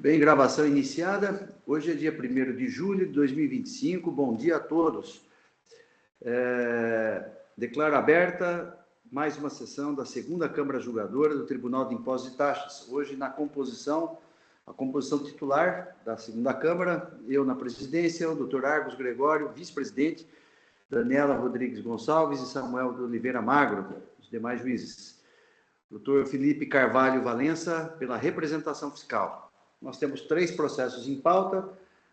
Bem, gravação iniciada. Hoje é dia 1º de julho de 2025. Bom dia a todos. Declaro aberta mais uma sessão da segunda Câmara Julgadora do Tribunal de Impostos e Taxas. Hoje a composição titular da segunda Câmara, eu na presidência, o doutor Argos Gregório, vice-presidente, Daniela Rodrigues Gonçalves e Samuel de Oliveira Magro, os demais juízes. Doutor Felipe Carvalho Valença, pela representação fiscal. Nós temos 3 processos em pauta,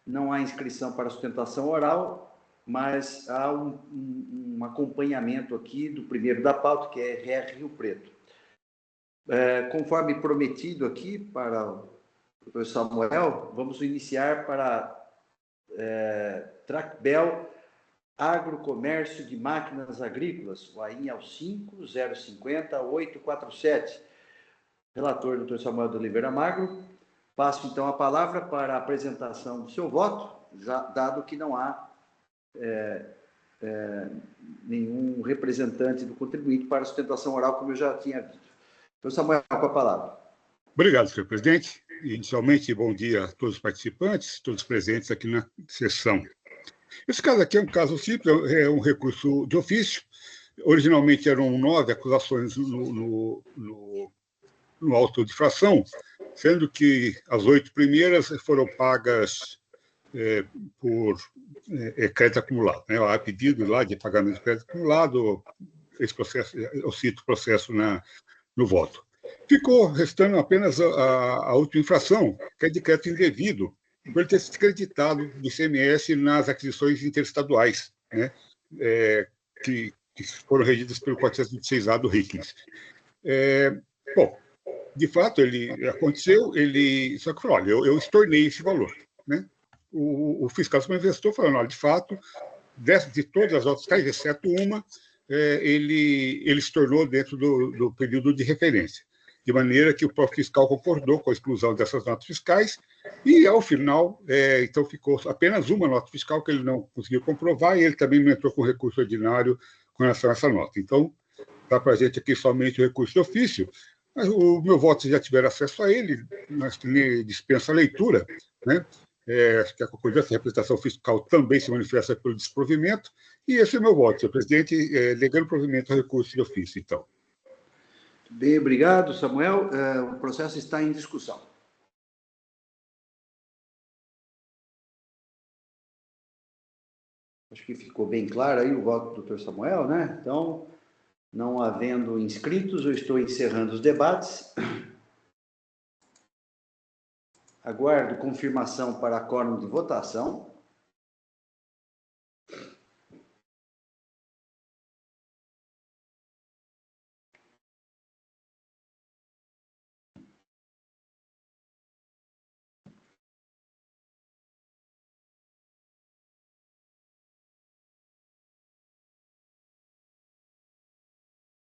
não há inscrição para sustentação oral, mas há um acompanhamento aqui do primeiro da pauta, que é RR Rio Preto. Conforme prometido aqui para o doutor Samuel, vamos iniciar para Tracbel Agrocomércio de Máquinas Agrícolas, o AIN é o 5050847. Relator, doutor Samuel de Oliveira Magro. Passo, então, a palavra para a apresentação do seu voto, dado que não há nenhum representante do contribuinte para a sustentação oral, como eu já tinha dito. Então, Samuel, com a palavra. Obrigado, senhor presidente. Inicialmente, bom dia a todos os participantes, todos presentes aqui na sessão. Esse caso aqui é um caso simples, é um recurso de ofício. Originalmente eram 9 acusações no auto de infração, sendo que as 8 primeiras foram pagas por crédito acumulado, né? Há pedido lá de pagamento de crédito acumulado, esse processo, eu cito o processo no voto. Ficou restando apenas a última infração, que é de crédito indevido, por ele ter se descreditado do ICMS nas aquisições interestaduais, né? Que foram regidas pelo 426A do RICNES. Bom, de fato, aconteceu, só que falou, olha, eu estornei esse valor, né? O fiscal se manifestou falando, olha, de fato, de todas as notas fiscais, exceto uma, ele estornou dentro do período de referência, de maneira que o próprio fiscal concordou com a exclusão dessas notas fiscais e, ao final, então ficou apenas uma nota fiscal que ele não conseguiu comprovar e ele também não entrou com recurso ordinário com relação a essa nota. Então, dá para a gente aqui somente o recurso de ofício. Mas o meu voto, vocês já tiveram acesso a ele, mas dispensa a leitura, né? Acho que a concordância da representação fiscal também se manifesta pelo desprovimento, e esse é o meu voto, senhor presidente, negando o provimento ao recurso de ofício, então. Bem, obrigado, Samuel. O processo está em discussão. Acho que ficou bem claro aí o voto do doutor Samuel, né? Então, não havendo inscritos, eu estou encerrando os debates. Aguardo confirmação para quórum de votação.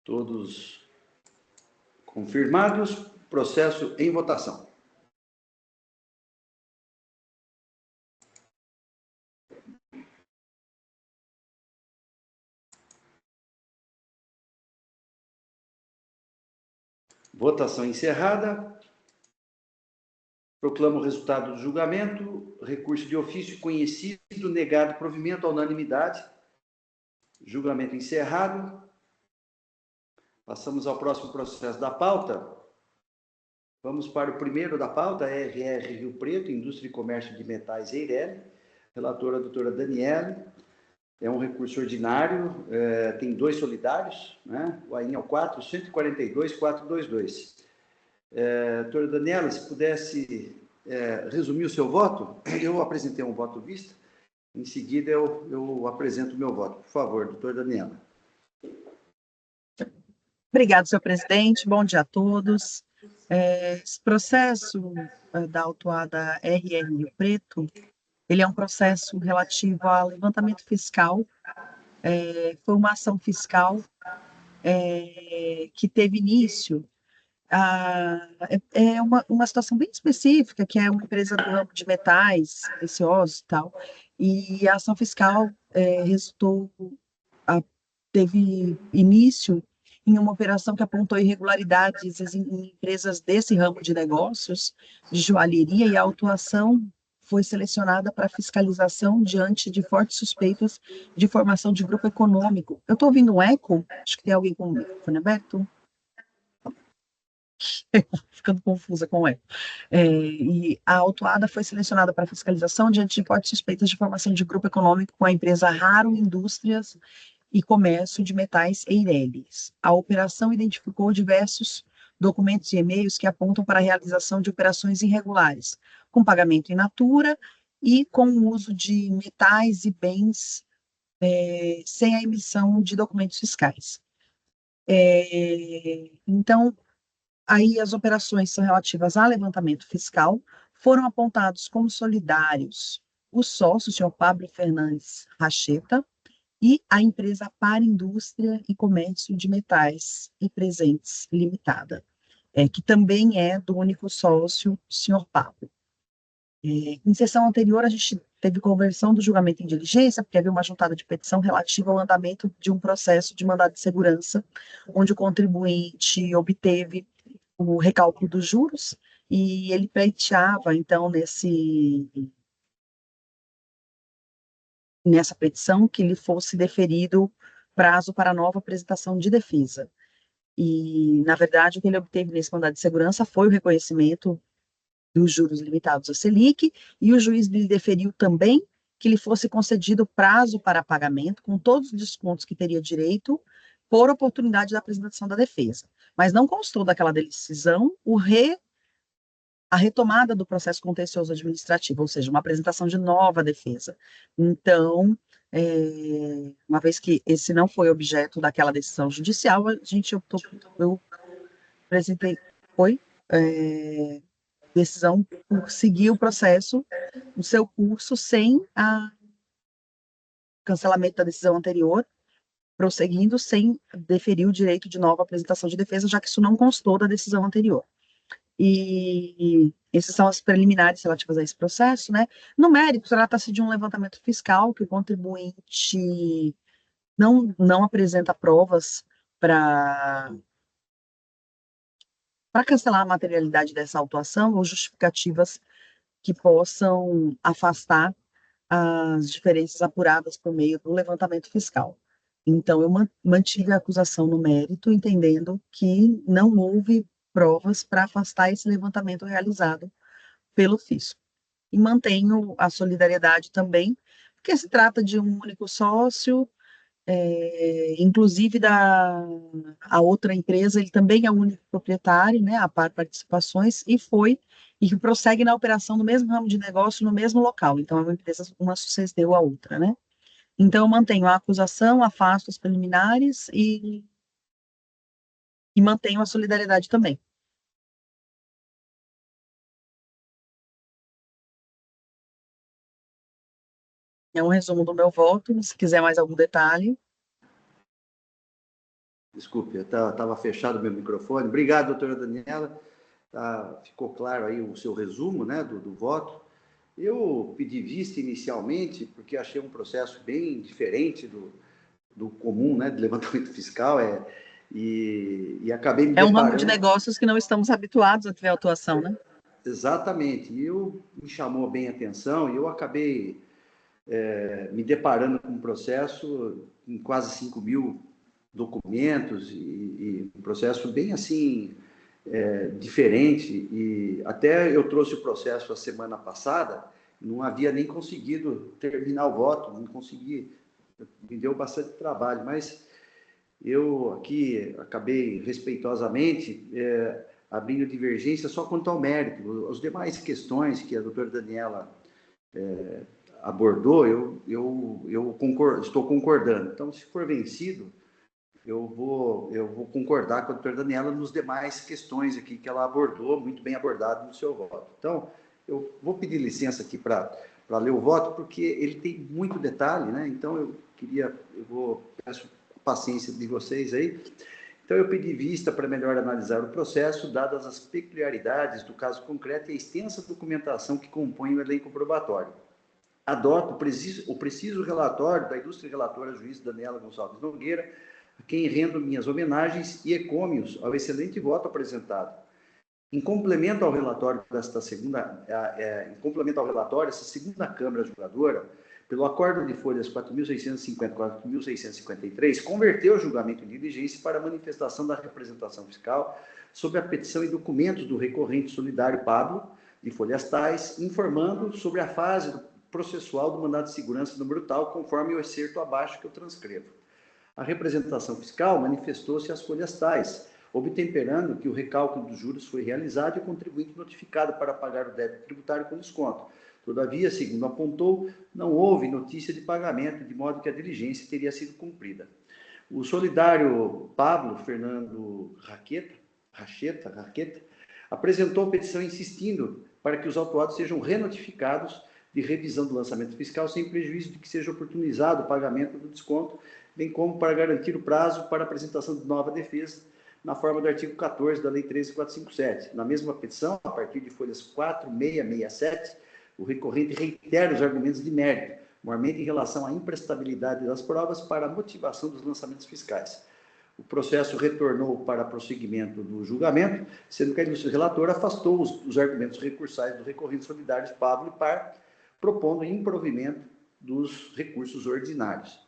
Todos confirmados, processo em votação. Votação encerrada. Proclamo o resultado do julgamento. Recurso de ofício conhecido, negado provimento à unanimidade. Julgamento encerrado. Passamos ao próximo processo da pauta. Vamos para o primeiro da pauta, RR Rio Preto, Indústria e Comércio de Metais Eireli. Relatora a doutora Daniele. É um recurso ordinário, tem 2 solidários, né? O AIN é o 4142422. Doutora Daniela, se pudesse resumir o seu voto, eu apresentei um voto vista, em seguida eu apresento o meu voto. Por favor, doutora Daniela. Obrigado, senhor presidente. Bom dia a todos. Esse processo da autuada RR Rio Preto, ele é um processo relativo ao levantamento fiscal, foi uma ação fiscal que teve início, uma situação bem específica, que é uma empresa do ramo de metais preciosos e tal, e a ação fiscal teve início em uma operação que apontou irregularidades em empresas desse ramo de negócios, de joalheria, e a autuação foi selecionada para fiscalização diante de fortes suspeitas de formação de grupo econômico. Eu estou ouvindo um eco? Acho que tem alguém com o microfone aberto. Ficando confusa com o eco. E a autuada foi selecionada para fiscalização diante de fortes suspeitas de formação de grupo econômico com a empresa Raro Indústrias e Comércio de Metais Eireles. A operação identificou diversos documentos e e-mails que apontam para a realização de operações irregulares, com pagamento in natura e com o uso de metais e bens sem a emissão de documentos fiscais. Então, aí as operações são relativas a levantamento fiscal, foram apontados como solidários o sócio, o senhor Pablo Fernandes Racheta, e a empresa Para Indústria e Comércio de Metais e Presentes Limitada, que também é do único sócio, o senhor Pablo. Em sessão anterior, a gente teve conversão do julgamento em diligência, porque havia uma juntada de petição relativa ao andamento de um processo de mandado de segurança, onde o contribuinte obteve o recálculo dos juros, e ele pleiteava, então, nessa petição, que lhe fosse deferido prazo para nova apresentação de defesa. E, na verdade, o que ele obteve nesse mandado de segurança foi o reconhecimento dos juros limitados à Selic, e o juiz lhe deferiu também que lhe fosse concedido prazo para pagamento, com todos os descontos que teria direito, por oportunidade da apresentação da defesa. Mas não constou daquela decisão a retomada do processo contencioso administrativo, ou seja, uma apresentação de nova defesa. Então, uma vez que esse não foi objeto daquela decisão judicial, eu apresentei, decisão por seguir o processo, o seu curso, sem a cancelamento da decisão anterior, prosseguindo sem deferir o direito de nova apresentação de defesa, já que isso não constou da decisão anterior. E essas são as preliminares relativas a esse processo, né? No mérito, trata-se de um levantamento fiscal que o contribuinte não apresenta provas para cancelar a materialidade dessa autuação ou justificativas que possam afastar as diferenças apuradas por meio do levantamento fiscal. Então, eu mantive a acusação no mérito, entendendo que não houve provas para afastar esse levantamento realizado pelo fisco. E mantenho a solidariedade também, porque se trata de um único sócio, inclusive a outra empresa, ele também é o único proprietário, né, a Par Participações, e prossegue na operação no mesmo ramo de negócio, no mesmo local. Então, é uma empresa, uma sucedeu a outra, né? Então, eu mantenho a acusação, afasto as preliminares e mantenho a solidariedade também. É um resumo do meu voto, se quiser mais algum detalhe. Desculpe, estava fechado o meu microfone. Obrigado, doutora Daniela. Ficou claro aí o seu resumo, né, do voto. Eu pedi vista inicialmente, porque achei um processo bem diferente do comum, né, de levantamento fiscal, e acabei me deparando... É um ramo de negócios que não estamos habituados a ter autuação, né? Exatamente. E me chamou bem a atenção, e eu acabei me deparando com um processo com quase 5 mil documentos, e um processo bem assim, diferente, e até eu trouxe o processo a semana passada, não havia nem conseguido terminar o voto, não consegui, me deu bastante trabalho, mas eu aqui acabei respeitosamente abrindo divergência só quanto ao mérito. As demais questões que a doutora Daniela abordou, eu estou concordando. Então, se for vencido, eu vou concordar com a doutora Daniela nos demais questões aqui que ela abordou, muito bem abordado no seu voto. Então, eu vou pedir licença aqui para ler o voto, porque ele tem muito detalhe, né? Então, peço paciência de vocês aí. Então, eu pedi vista para melhor analisar o processo, dadas as peculiaridades do caso concreto e a extensa documentação que compõe o elenco probatório. Adoto o preciso relatório da ilustre relatora juiz Daniela Gonçalves Nogueira, quem rendo minhas homenagens e ecômios ao excelente voto apresentado. Em complemento ao relatório essa segunda Câmara Julgadora, pelo acordo de folhas 4.650 e 4.653, converteu o julgamento em diligência para manifestação da representação fiscal sobre a petição e documentos do recorrente solidário Pablo, de folhas tais, informando sobre a fase processual do mandado de segurança número tal, conforme o excerto abaixo que eu transcrevo. A representação fiscal manifestou-se às folhas tais, obtemperando que o recálculo dos juros foi realizado e o contribuinte notificado para pagar o débito tributário com desconto. Todavia, segundo apontou, não houve notícia de pagamento, de modo que a diligência teria sido cumprida. O solidário Pablo Fernando Racheta apresentou a petição insistindo para que os autuados sejam renotificados de revisão do lançamento fiscal sem prejuízo de que seja oportunizado o pagamento do desconto, bem como para garantir o prazo para apresentação de nova defesa na forma do artigo 14 da Lei 13.457. Na mesma petição, a partir de folhas 4.667, o recorrente reitera os argumentos de mérito, normalmente em relação à imprestabilidade das provas para a motivação dos lançamentos fiscais. O processo retornou para prosseguimento do julgamento, sendo que a ilustre relatora afastou os argumentos recursais do recorrente solidários Pablo e Par, propondo improvimento dos recursos ordinários.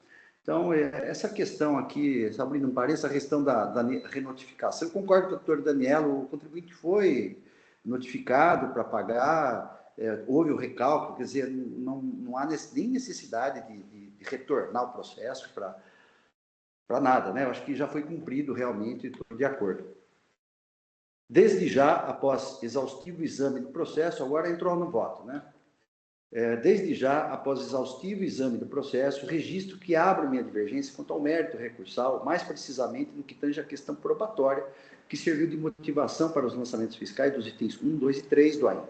Então, essa questão aqui, só abrindo um parênteses, a questão da renotificação, eu concordo com o doutor Danielo, o contribuinte foi notificado para pagar, houve o recálculo, quer dizer, não há nem necessidade de retornar o processo para nada, né? Eu acho que já foi cumprido realmente, estou de acordo. Desde já, após exaustivo exame do processo, agora entrou no voto, né? Desde já, após exaustivo exame do processo, registro que abro minha divergência quanto ao mérito recursal, mais precisamente no que tange a questão probatória, que serviu de motivação para os lançamentos fiscais dos itens 1, 2 e 3 do AIN.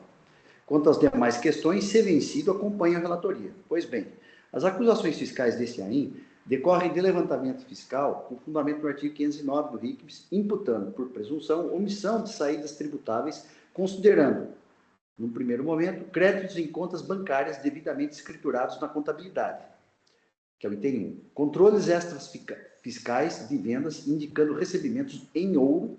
Quanto às demais questões, se vencido, acompanho a relatoria. Pois bem, as acusações fiscais desse AIN decorrem de levantamento fiscal com fundamento no artigo 509 do RICMS, imputando, por presunção, omissão de saídas tributáveis, considerando, num primeiro momento, créditos em contas bancárias devidamente escriturados na contabilidade, que é o item 1. Controles extras fiscais de vendas indicando recebimentos em ouro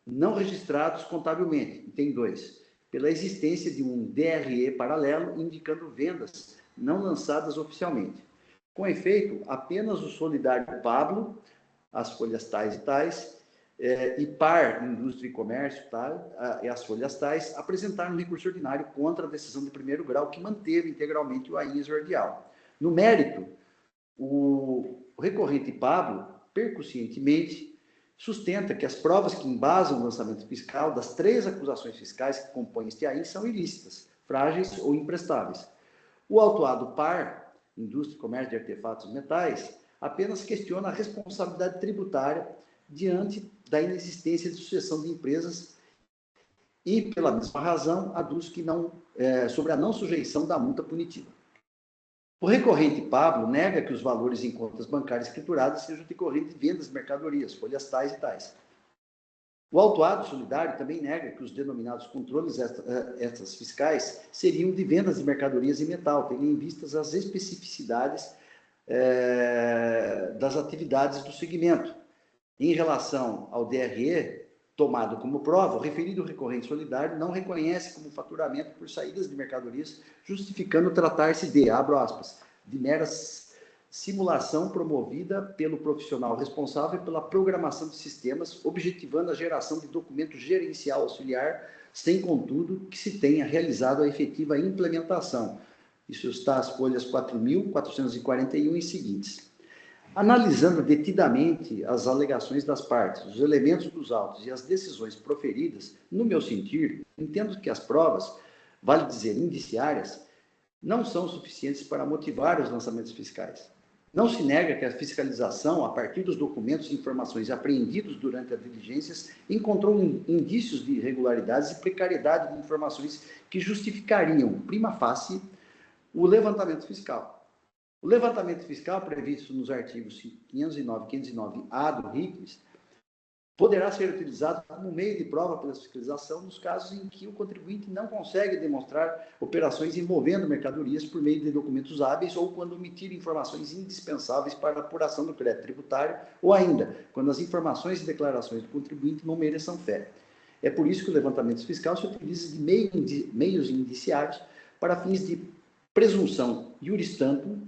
não registrados contabilmente, item 2. Pela existência de um DRE paralelo indicando vendas não lançadas oficialmente. Com efeito, apenas o solidário Pablo, as folhas tais e tais, e Par, Indústria e Comércio, e as folhas tais, apresentaram um recurso ordinário contra a decisão de primeiro grau que manteve integralmente o AIN exordial. No mérito, o recorrente Pablo, percussientemente, sustenta que as provas que embasam o lançamento fiscal das 3 acusações fiscais que compõem este AIN são ilícitas, frágeis ou imprestáveis. O autuado Par, Indústria e Comércio de Artefatos e Metais, apenas questiona a responsabilidade tributária diante da inexistência de sucessão de empresas e, pela mesma razão, aduz que sobre a não sujeição da multa punitiva. O recorrente Pablo nega que os valores em contas bancárias escrituradas sejam decorrentes de vendas de mercadorias, folhas tais e tais. O autuado solidário também nega que os denominados controles extras fiscais seriam de vendas de mercadorias e metal, tendo em vistas as especificidades das atividades do segmento. Em relação ao DRE, tomado como prova, o referido recorrente solidário não reconhece como faturamento por saídas de mercadorias, justificando tratar-se de, abro aspas, de mera simulação promovida pelo profissional responsável pela programação de sistemas, objetivando a geração de documento gerencial auxiliar, sem, contudo, que se tenha realizado a efetiva implementação. Isso está às folhas 4.441 e seguintes. Analisando detidamente as alegações das partes, os elementos dos autos e as decisões proferidas, no meu sentir, entendo que as provas, vale dizer indiciárias, não são suficientes para motivar os lançamentos fiscais. Não se nega que a fiscalização, a partir dos documentos e informações apreendidos durante as diligências, encontrou indícios de irregularidades e precariedade de informações que justificariam, prima facie, o levantamento fiscal. O levantamento fiscal previsto nos artigos 509 e 509-A do RICMS poderá ser utilizado como meio de prova pela fiscalização nos casos em que o contribuinte não consegue demonstrar operações envolvendo mercadorias por meio de documentos hábeis ou quando omitir informações indispensáveis para a apuração do crédito tributário ou ainda, quando as informações e declarações do contribuinte não mereçam fé. É por isso que o levantamento fiscal se utiliza de meios indiciários para fins de presunção iuris tantum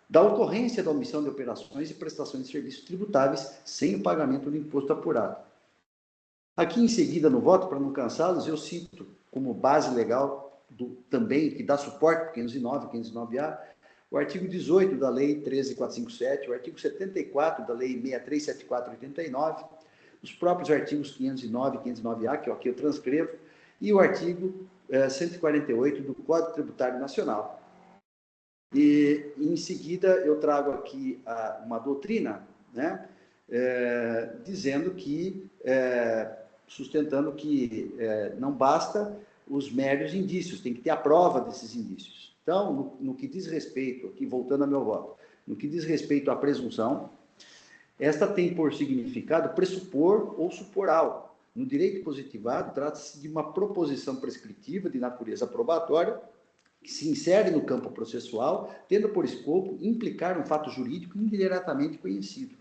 da ocorrência da omissão de operações e prestações de serviços tributáveis sem o pagamento do imposto apurado. Aqui, em seguida, no voto, para não cansá-los, eu cito como base legal também, que dá suporte para 509 e 509A, o artigo 18 da Lei 13.457, o artigo 74 da Lei 63.7489, os próprios artigos 509 e 509A, que aqui eu transcrevo, e o artigo 148 do Código Tributário Nacional. E, em seguida, eu trago aqui uma doutrina, né, dizendo que, sustentando que não basta os meros indícios, tem que ter a prova desses indícios. Então, no que diz respeito, aqui voltando ao meu voto, no que diz respeito à presunção, esta tem por significado pressupor ou supor algo. No direito positivado, trata-se de uma proposição prescritiva de natureza probatória que se insere no campo processual, tendo por escopo implicar um fato jurídico indiretamente conhecido.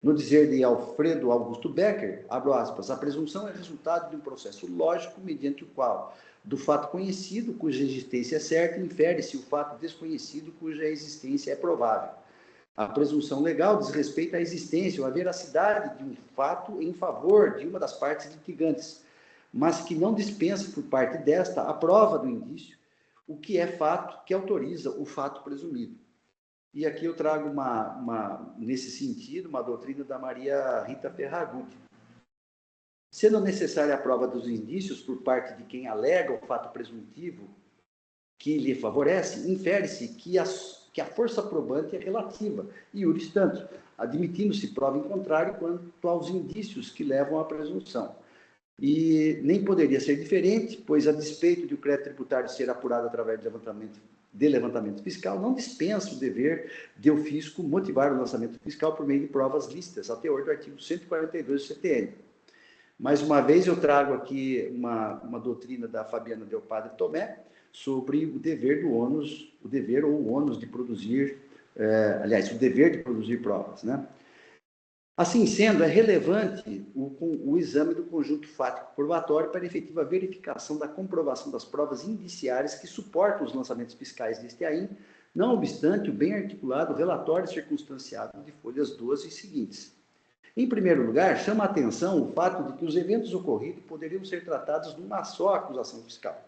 No dizer de Alfredo Augusto Becker, abro aspas, a presunção é resultado de um processo lógico mediante o qual, do fato conhecido, cuja existência é certa, infere-se o fato desconhecido, cuja existência é provável. A presunção legal diz respeito à existência ou à veracidade de um fato em favor de uma das partes litigantes, mas que não dispensa por parte desta a prova do indício, o que é fato que autoriza o fato presumido. E aqui eu trago, nesse sentido, uma doutrina da Maria Rita Ferragut. Sendo necessária a prova dos indícios por parte de quem alega o fato presuntivo que lhe favorece, infere-se que a força probante é relativa, iuris tantum, admitindo-se prova em contrário quanto aos indícios que levam à presunção. E nem poderia ser diferente, pois, a despeito de o crédito tributário ser apurado através de levantamento fiscal, não dispensa o dever de o fisco motivar o lançamento fiscal por meio de provas lícitas, a teor do artigo 142 do CTN. Mais uma vez, eu trago aqui uma doutrina da Fabiana Del Padre Tomé sobre o dever do ônus, o dever ou o ônus de produzir, o dever de produzir provas, né? Assim sendo, é relevante o exame do conjunto fático probatório para a efetiva verificação da comprovação das provas indiciárias que suportam os lançamentos fiscais deste AIM, não obstante o bem articulado relatório circunstanciado de folhas 12 e seguintes. Em primeiro lugar, chama a atenção o fato de que os eventos ocorridos poderiam ser tratados numa só acusação fiscal.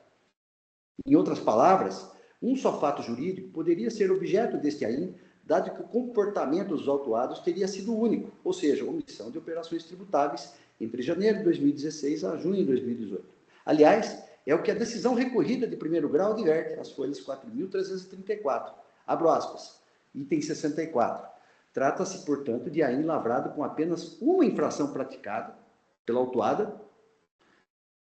Em outras palavras, um só fato jurídico poderia ser objeto deste AIM, dado que o comportamento dos autuados teria sido único, ou seja, omissão de operações tributáveis entre janeiro de 2016 a junho de 2018. Aliás, é o que a decisão recorrida de primeiro grau adverte, as folhas 4.334. Abro aspas, item 64. Trata-se, portanto, de AIM lavrado com apenas uma infração praticada pela autuada,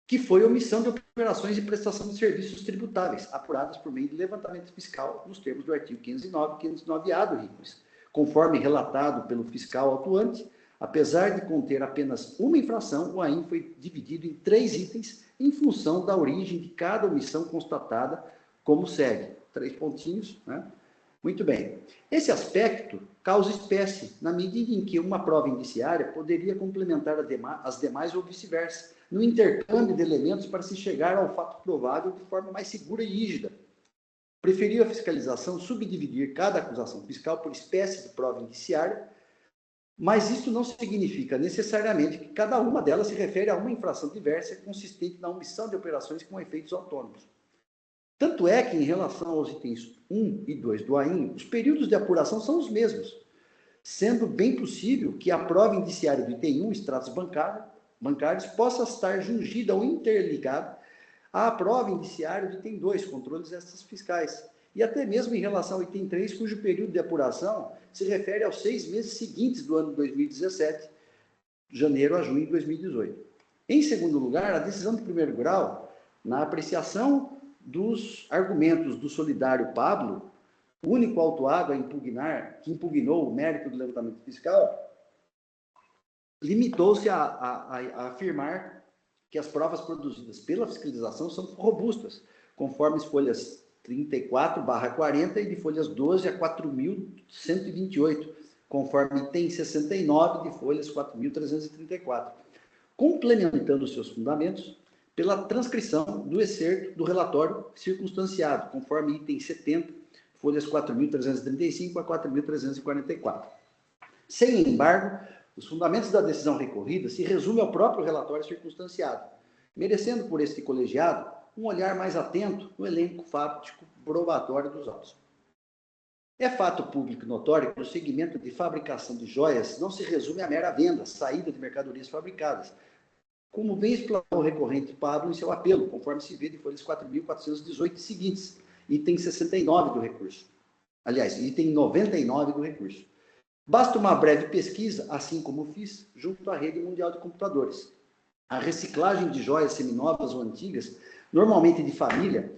que foi omissão de operações de prestação de serviços tributáveis, apuradas por meio de levantamento fiscal, nos termos do artigo 509 e 509A do RICOS. Conforme relatado pelo fiscal autuante, apesar de conter apenas uma infração, o AIM foi dividido em 3 itens em função da origem de cada omissão constatada, como segue. 3 pontinhos, né? Muito bem. Esse aspecto causa espécie, na medida em que uma prova indiciária poderia complementar as demais ou vice-versa, no intercâmbio de elementos para se chegar ao fato provável de forma mais segura e rígida. Preferiu a fiscalização subdividir cada acusação fiscal por espécie de prova indiciária, mas isso não significa necessariamente que cada uma delas se refere a uma infração diversa consistente na omissão de operações com efeitos autônomos. Tanto é que, em relação aos itens 1 e 2 do AIM, os períodos de apuração são os mesmos, sendo bem possível que a prova indiciária do item 1, extratos bancários, possa estar jungida ou interligada à prova indiciária do item 2, controles extras fiscais, e até mesmo em relação ao item 3, cujo período de apuração se refere aos 6 meses seguintes do ano 2017, janeiro a junho de 2018. Em segundo lugar, a decisão de primeiro grau, na apreciação dos argumentos do solidário Pablo, único autuado a impugnar, que impugnou o mérito do levantamento fiscal, limitou-se a afirmar que as provas produzidas pela fiscalização são robustas, conforme as folhas 34/40 e de folhas 12 a 4.128, conforme item 69 de folhas 4.334, complementando seus fundamentos pela transcrição do excerto do relatório circunstanciado, conforme item 70, folhas 4.335 a 4.344. Sem embargo, os fundamentos da decisão recorrida se resumem ao próprio relatório circunstanciado, merecendo por este colegiado um olhar mais atento no elenco fático probatório dos autos. É fato público notório que o segmento de fabricação de joias não se resume à mera venda, saída de mercadorias fabricadas, como bem explanou o recorrente Pablo em seu apelo, conforme se vê de folhas 4.418 seguintes, item 69 do recurso. Aliás, item 99 do recurso. Basta uma breve pesquisa, assim como fiz, junto à rede mundial de computadores. A reciclagem de joias seminovas ou antigas, normalmente de família,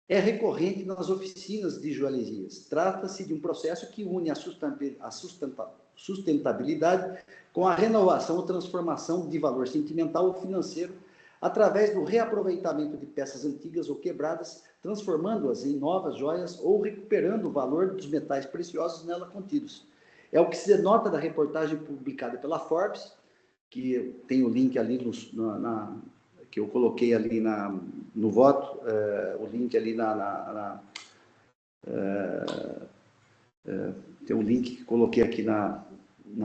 é recorrente nas oficinas de joalherias. Trata-se de um processo que une a sustentabilidade com a renovação ou transformação de valor sentimental ou financeiro através do reaproveitamento de peças antigas ou quebradas, transformando-as em novas joias ou recuperando o valor dos metais preciosos nela contidos. É o que se denota da reportagem publicada pela Forbes, que tem o link ali que eu coloquei ali no voto, o link ali tem um link que coloquei aqui na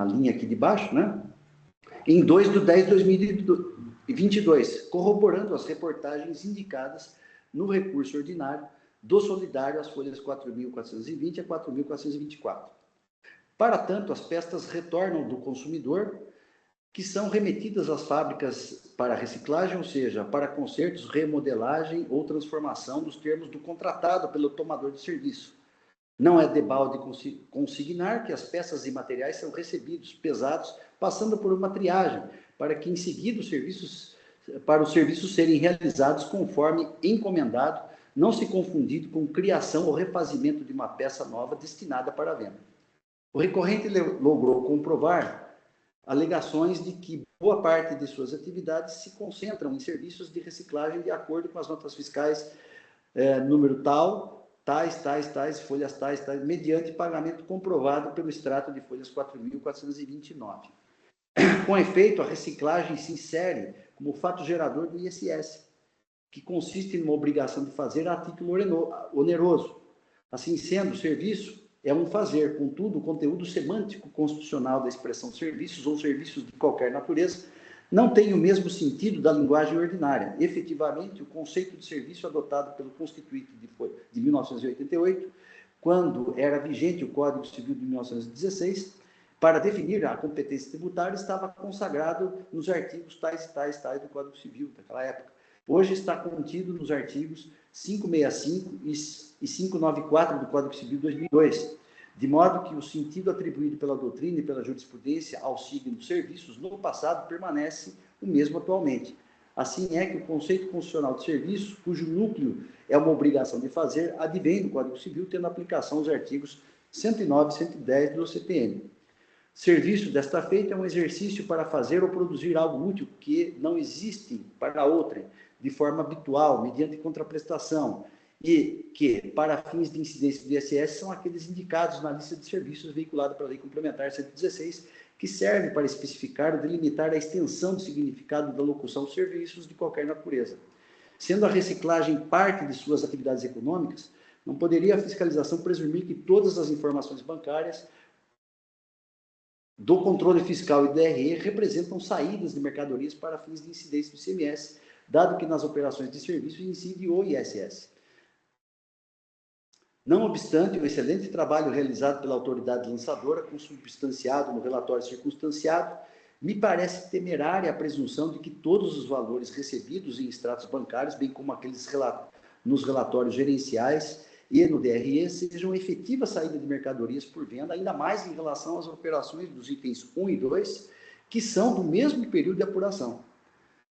linha aqui de baixo, né? Em 2/10/2022, corroborando as reportagens indicadas no recurso ordinário do solidário às folhas 4.420 a 4.424. Para tanto, as peças retornam do consumidor, que são remetidas às fábricas para reciclagem, ou seja, para consertos, remodelagem ou transformação dos termos do contratado pelo tomador de serviço. Não é debalde consignar que as peças e materiais são recebidos, pesados, passando por uma triagem, para que em seguida os serviços serem realizados conforme encomendado, não se confundido com criação ou refazimento de uma peça nova destinada para a venda. O recorrente logrou comprovar alegações de que boa parte de suas atividades se concentram em serviços de reciclagem de acordo com as notas fiscais número tal, tais, folhas tais, mediante pagamento comprovado pelo extrato de folhas 4.429. Com efeito, a reciclagem se insere como fato gerador do ISS, que consiste numa obrigação de fazer a título oneroso. Assim sendo, o serviço é um fazer, contudo, o conteúdo semântico constitucional da expressão serviços ou serviços de qualquer natureza não tem o mesmo sentido da linguagem ordinária. Efetivamente, o conceito de serviço adotado pelo Constituinte de 1988, quando era vigente o Código Civil de 1916, para definir a competência tributária, estava consagrado nos artigos tais e tais do Código Civil daquela época. Hoje está contido nos artigos 565 e 594 do Código Civil de 2002, de modo que o sentido atribuído pela doutrina e pela jurisprudência ao signo serviços no passado permanece o mesmo atualmente. Assim é que o conceito constitucional de serviço, cujo núcleo é uma obrigação de fazer, advém do Código Civil, tendo aplicação aos artigos 109 e 110 do CTN. Serviço, desta feita, é um exercício para fazer ou produzir algo útil que não existe para outrem, de forma habitual, mediante contraprestação, e que, para fins de incidência do ISS, são aqueles indicados na lista de serviços veiculada pela Lei Complementar 116, que serve para especificar ou delimitar a extensão do significado da locução serviços de qualquer natureza. Sendo a reciclagem parte de suas atividades econômicas, não poderia a fiscalização presumir que todas as informações bancárias do controle fiscal e DRE representam saídas de mercadorias para fins de incidência do ICMS, dado que nas operações de serviço incide o ISS. Não obstante, o excelente trabalho realizado pela autoridade lançadora, consubstanciado no relatório circunstanciado, me parece temerária a presunção de que todos os valores recebidos em extratos bancários, bem como aqueles nos relatórios gerenciais e no DRE, sejam efetiva saída de mercadorias por venda, ainda mais em relação às operações dos itens 1 e 2, que são do mesmo período de apuração.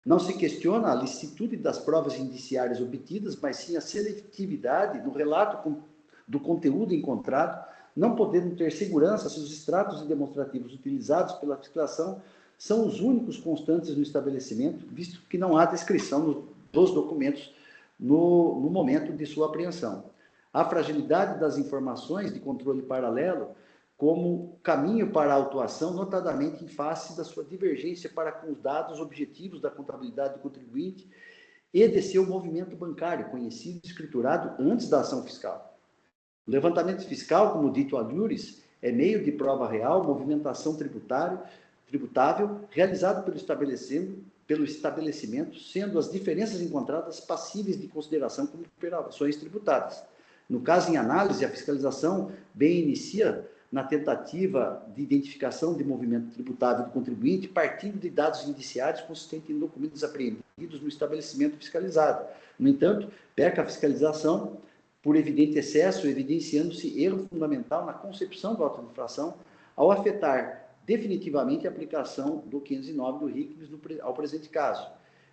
Não se questiona a licitude das provas indiciárias obtidas, mas sim a seletividade no relato do conteúdo encontrado, não podendo ter segurança se os extratos e demonstrativos utilizados pela fiscalização são os únicos constantes no estabelecimento, visto que não há descrição dos documentos no momento de sua apreensão. A fragilidade das informações de controle paralelo como caminho para a autuação, notadamente em face da sua divergência para com os dados objetivos da contabilidade do contribuinte e de seu movimento bancário, conhecido e escriturado antes da ação fiscal. O levantamento fiscal, como dito ad iuris, é meio de prova real, movimentação tributável, realizado pelo estabelecimento, sendo as diferenças encontradas passíveis de consideração como operações tributárias. No caso em análise, a fiscalização bem inicia na tentativa de identificação de movimento tributável do contribuinte, partindo de dados indiciários consistentes em documentos apreendidos no estabelecimento fiscalizado. No entanto, peca a fiscalização por evidente excesso, evidenciando-se erro fundamental na concepção da auto-infração, ao afetar definitivamente a aplicação do 509 do RICMS ao presente caso.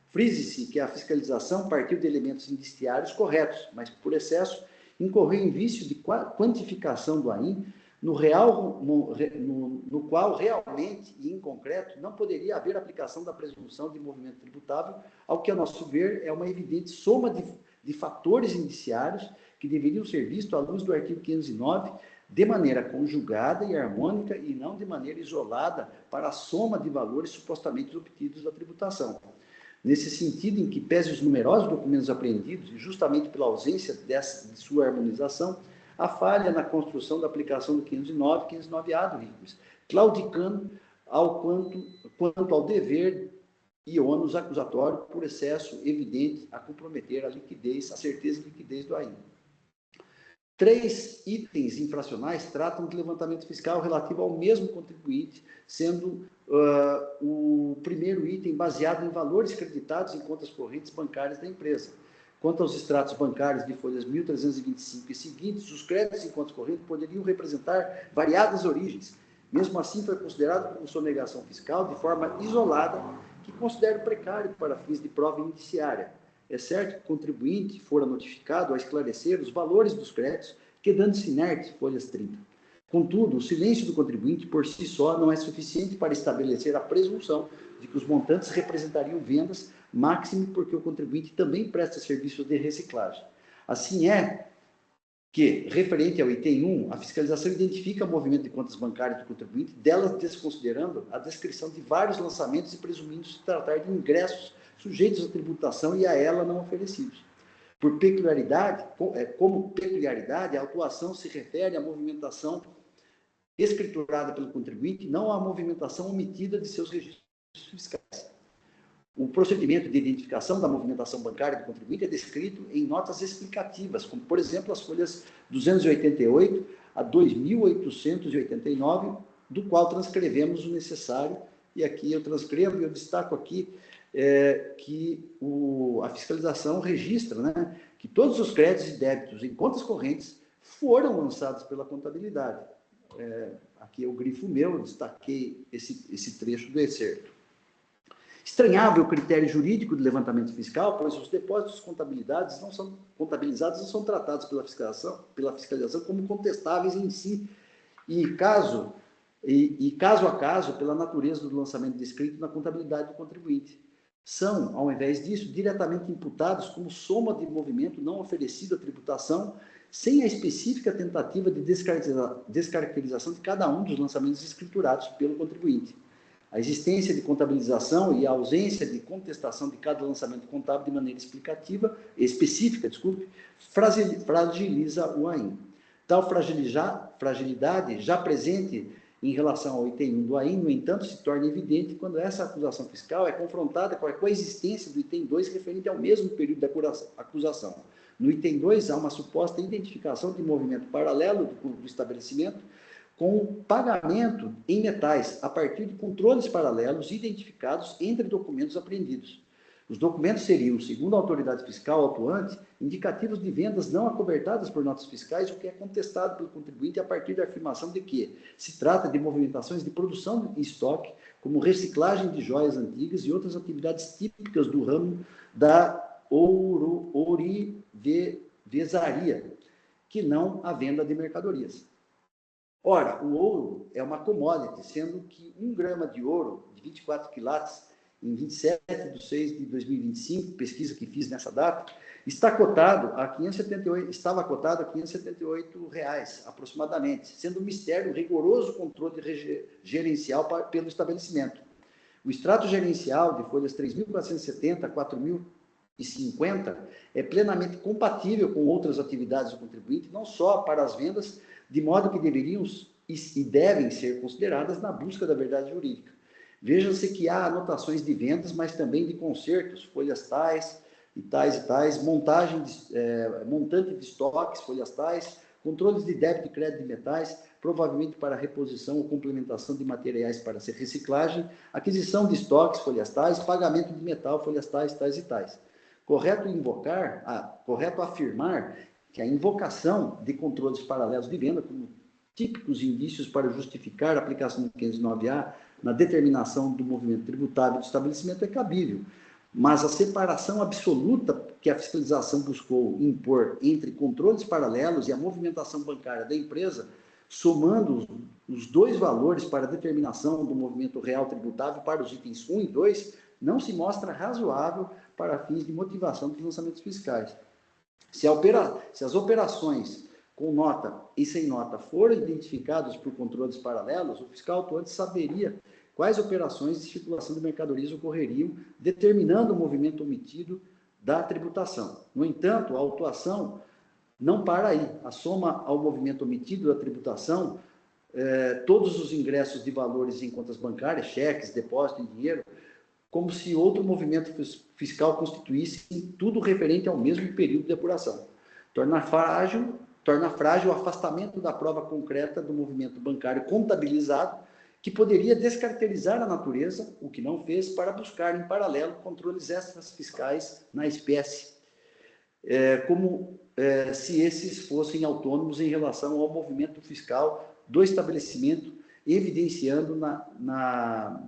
Frise-se que a fiscalização partiu de elementos indiciários corretos, mas por excesso incorreu em vício de quantificação do AIM, no qual realmente e em concreto não poderia haver aplicação da presunção de movimento tributável, ao que, a nosso ver, é uma evidente soma de fatores indiciários que deveriam ser vistos à luz do artigo 509 de maneira conjugada e harmônica e não de maneira isolada para a soma de valores supostamente obtidos da tributação. Nesse sentido, em que pese os numerosos documentos apreendidos, e justamente pela ausência de sua harmonização, a falha na construção da aplicação do 509 e 509-A do RICMS, claudicando quanto ao dever e ônus acusatório por excesso evidente a comprometer a certeza de liquidez do AIM. 3 itens infracionais tratam de levantamento fiscal relativo ao mesmo contribuinte, sendo o primeiro item baseado em valores creditados em contas correntes bancárias da empresa. Quanto aos extratos bancários de folhas 1325 e seguintes, os créditos em contas correntes poderiam representar variadas origens. Mesmo assim, foi considerado como sonegação fiscal de forma isolada, que considero precário para fins de prova indiciária. É certo que o contribuinte fora notificado a esclarecer os valores dos créditos, quedando-se inerte folhas 30. Contudo, o silêncio do contribuinte por si só não é suficiente para estabelecer a presunção de que os montantes representariam vendas, máximo porque o contribuinte também presta serviços de reciclagem. Assim é que, referente ao item 1, a fiscalização identifica o movimento de contas bancárias do contribuinte, delas desconsiderando a descrição de vários lançamentos e presumindo se tratar de ingressos sujeitos à tributação e a ela não oferecidos. Como peculiaridade, a autuação se refere à movimentação escriturada pelo contribuinte, não à movimentação omitida de seus registros fiscais. O procedimento de identificação da movimentação bancária do contribuinte é descrito em notas explicativas, como, por exemplo, as folhas 288 a 2889, do qual transcrevemos o necessário, e aqui eu transcrevo e eu destaco aqui que a fiscalização registra, né, que todos os créditos e débitos em contas correntes foram lançados pela contabilidade. Aqui é o grifo meu, eu destaquei esse trecho do excerto. Estranhável o critério jurídico de levantamento fiscal, pois os depósitos contabilizados não são tratados pela fiscalização como contestáveis em si, e caso a caso, pela natureza do lançamento descrito na contabilidade do contribuinte. São, ao invés disso, diretamente imputados como soma de movimento não oferecido à tributação, sem a específica tentativa de descaracterização de cada um dos lançamentos escriturados pelo contribuinte. A existência de contabilização e a ausência de contestação de cada lançamento contábil de maneira específica, fragiliza o AIM. Tal fragilidade, já presente em relação ao item 1 do AIM, no entanto, se torna evidente quando essa acusação fiscal é confrontada com a coexistência do item 2 referente ao mesmo período da acusação. No item 2, há uma suposta identificação de movimento paralelo do estabelecimento com pagamento em metais, a partir de controles paralelos identificados entre documentos apreendidos. Os documentos seriam, segundo a autoridade fiscal atuante, indicativos de vendas não acobertadas por notas fiscais, o que é contestado pelo contribuinte a partir da afirmação de que se trata de movimentações de produção em estoque, como reciclagem de joias antigas e outras atividades típicas do ramo da ourivesaria, que não a venda de mercadorias. Ora, o ouro é uma commodity, sendo que 1 grama de ouro de 24 quilates em 27/6/2025, pesquisa que fiz nessa data, estava cotado a R$ 578 reais, aproximadamente, sendo um mistério o rigoroso controle gerencial pelo estabelecimento. O extrato gerencial de folhas 3.470 a 4.050 é plenamente compatível com outras atividades do contribuinte, não só para as vendas, de modo que deveriam e devem ser consideradas na busca da verdade jurídica. Veja-se que há anotações de vendas, mas também de consertos, folhas tais e tais, montante de estoques, folhas tais, controles de débito e crédito de metais, provavelmente para reposição ou complementação de materiais para ser reciclagem, aquisição de estoques, folhas tais, pagamento de metal, folhas tais e tais. Correto afirmar que a invocação de controles paralelos de venda, como típicos indícios para justificar a aplicação do 509A na determinação do movimento tributável do estabelecimento é cabível, mas a separação absoluta que a fiscalização buscou impor entre controles paralelos e a movimentação bancária da empresa, somando os dois valores para a determinação do movimento real tributável para os itens 1 e 2, não se mostra razoável para fins de motivação dos lançamentos fiscais. Se as operações com nota e sem nota forem identificadas por controles paralelos, o fiscal atuante saberia quais operações de circulação de mercadorias ocorreriam, determinando o movimento omitido da tributação. No entanto, a autuação não para aí. A soma ao movimento omitido da tributação, todos os ingressos de valores em contas bancárias, cheques, depósito em dinheiro, como se outro movimento fiscal constituísse tudo referente ao mesmo período de apuração. Torna frágil o afastamento da prova concreta do movimento bancário contabilizado, que poderia descaracterizar a natureza, o que não fez, para buscar em paralelo controles extras fiscais na espécie, como se esses fossem autônomos em relação ao movimento fiscal do estabelecimento, evidenciando na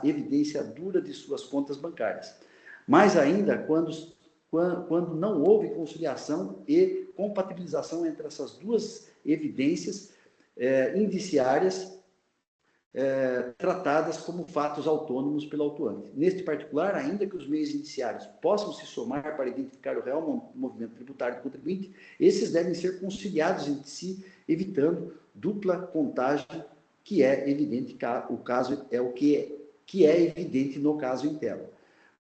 evidência dura de suas contas bancárias. Mais ainda, quando não houve conciliação e compatibilização entre essas duas evidências indiciárias tratadas como fatos autônomos pelo autuante. Neste particular, ainda que os meios indiciários possam se somar para identificar o real movimento tributário do contribuinte, esses devem ser conciliados entre si, evitando dupla contagem, que é evidente o caso é o que é evidente no caso em tela.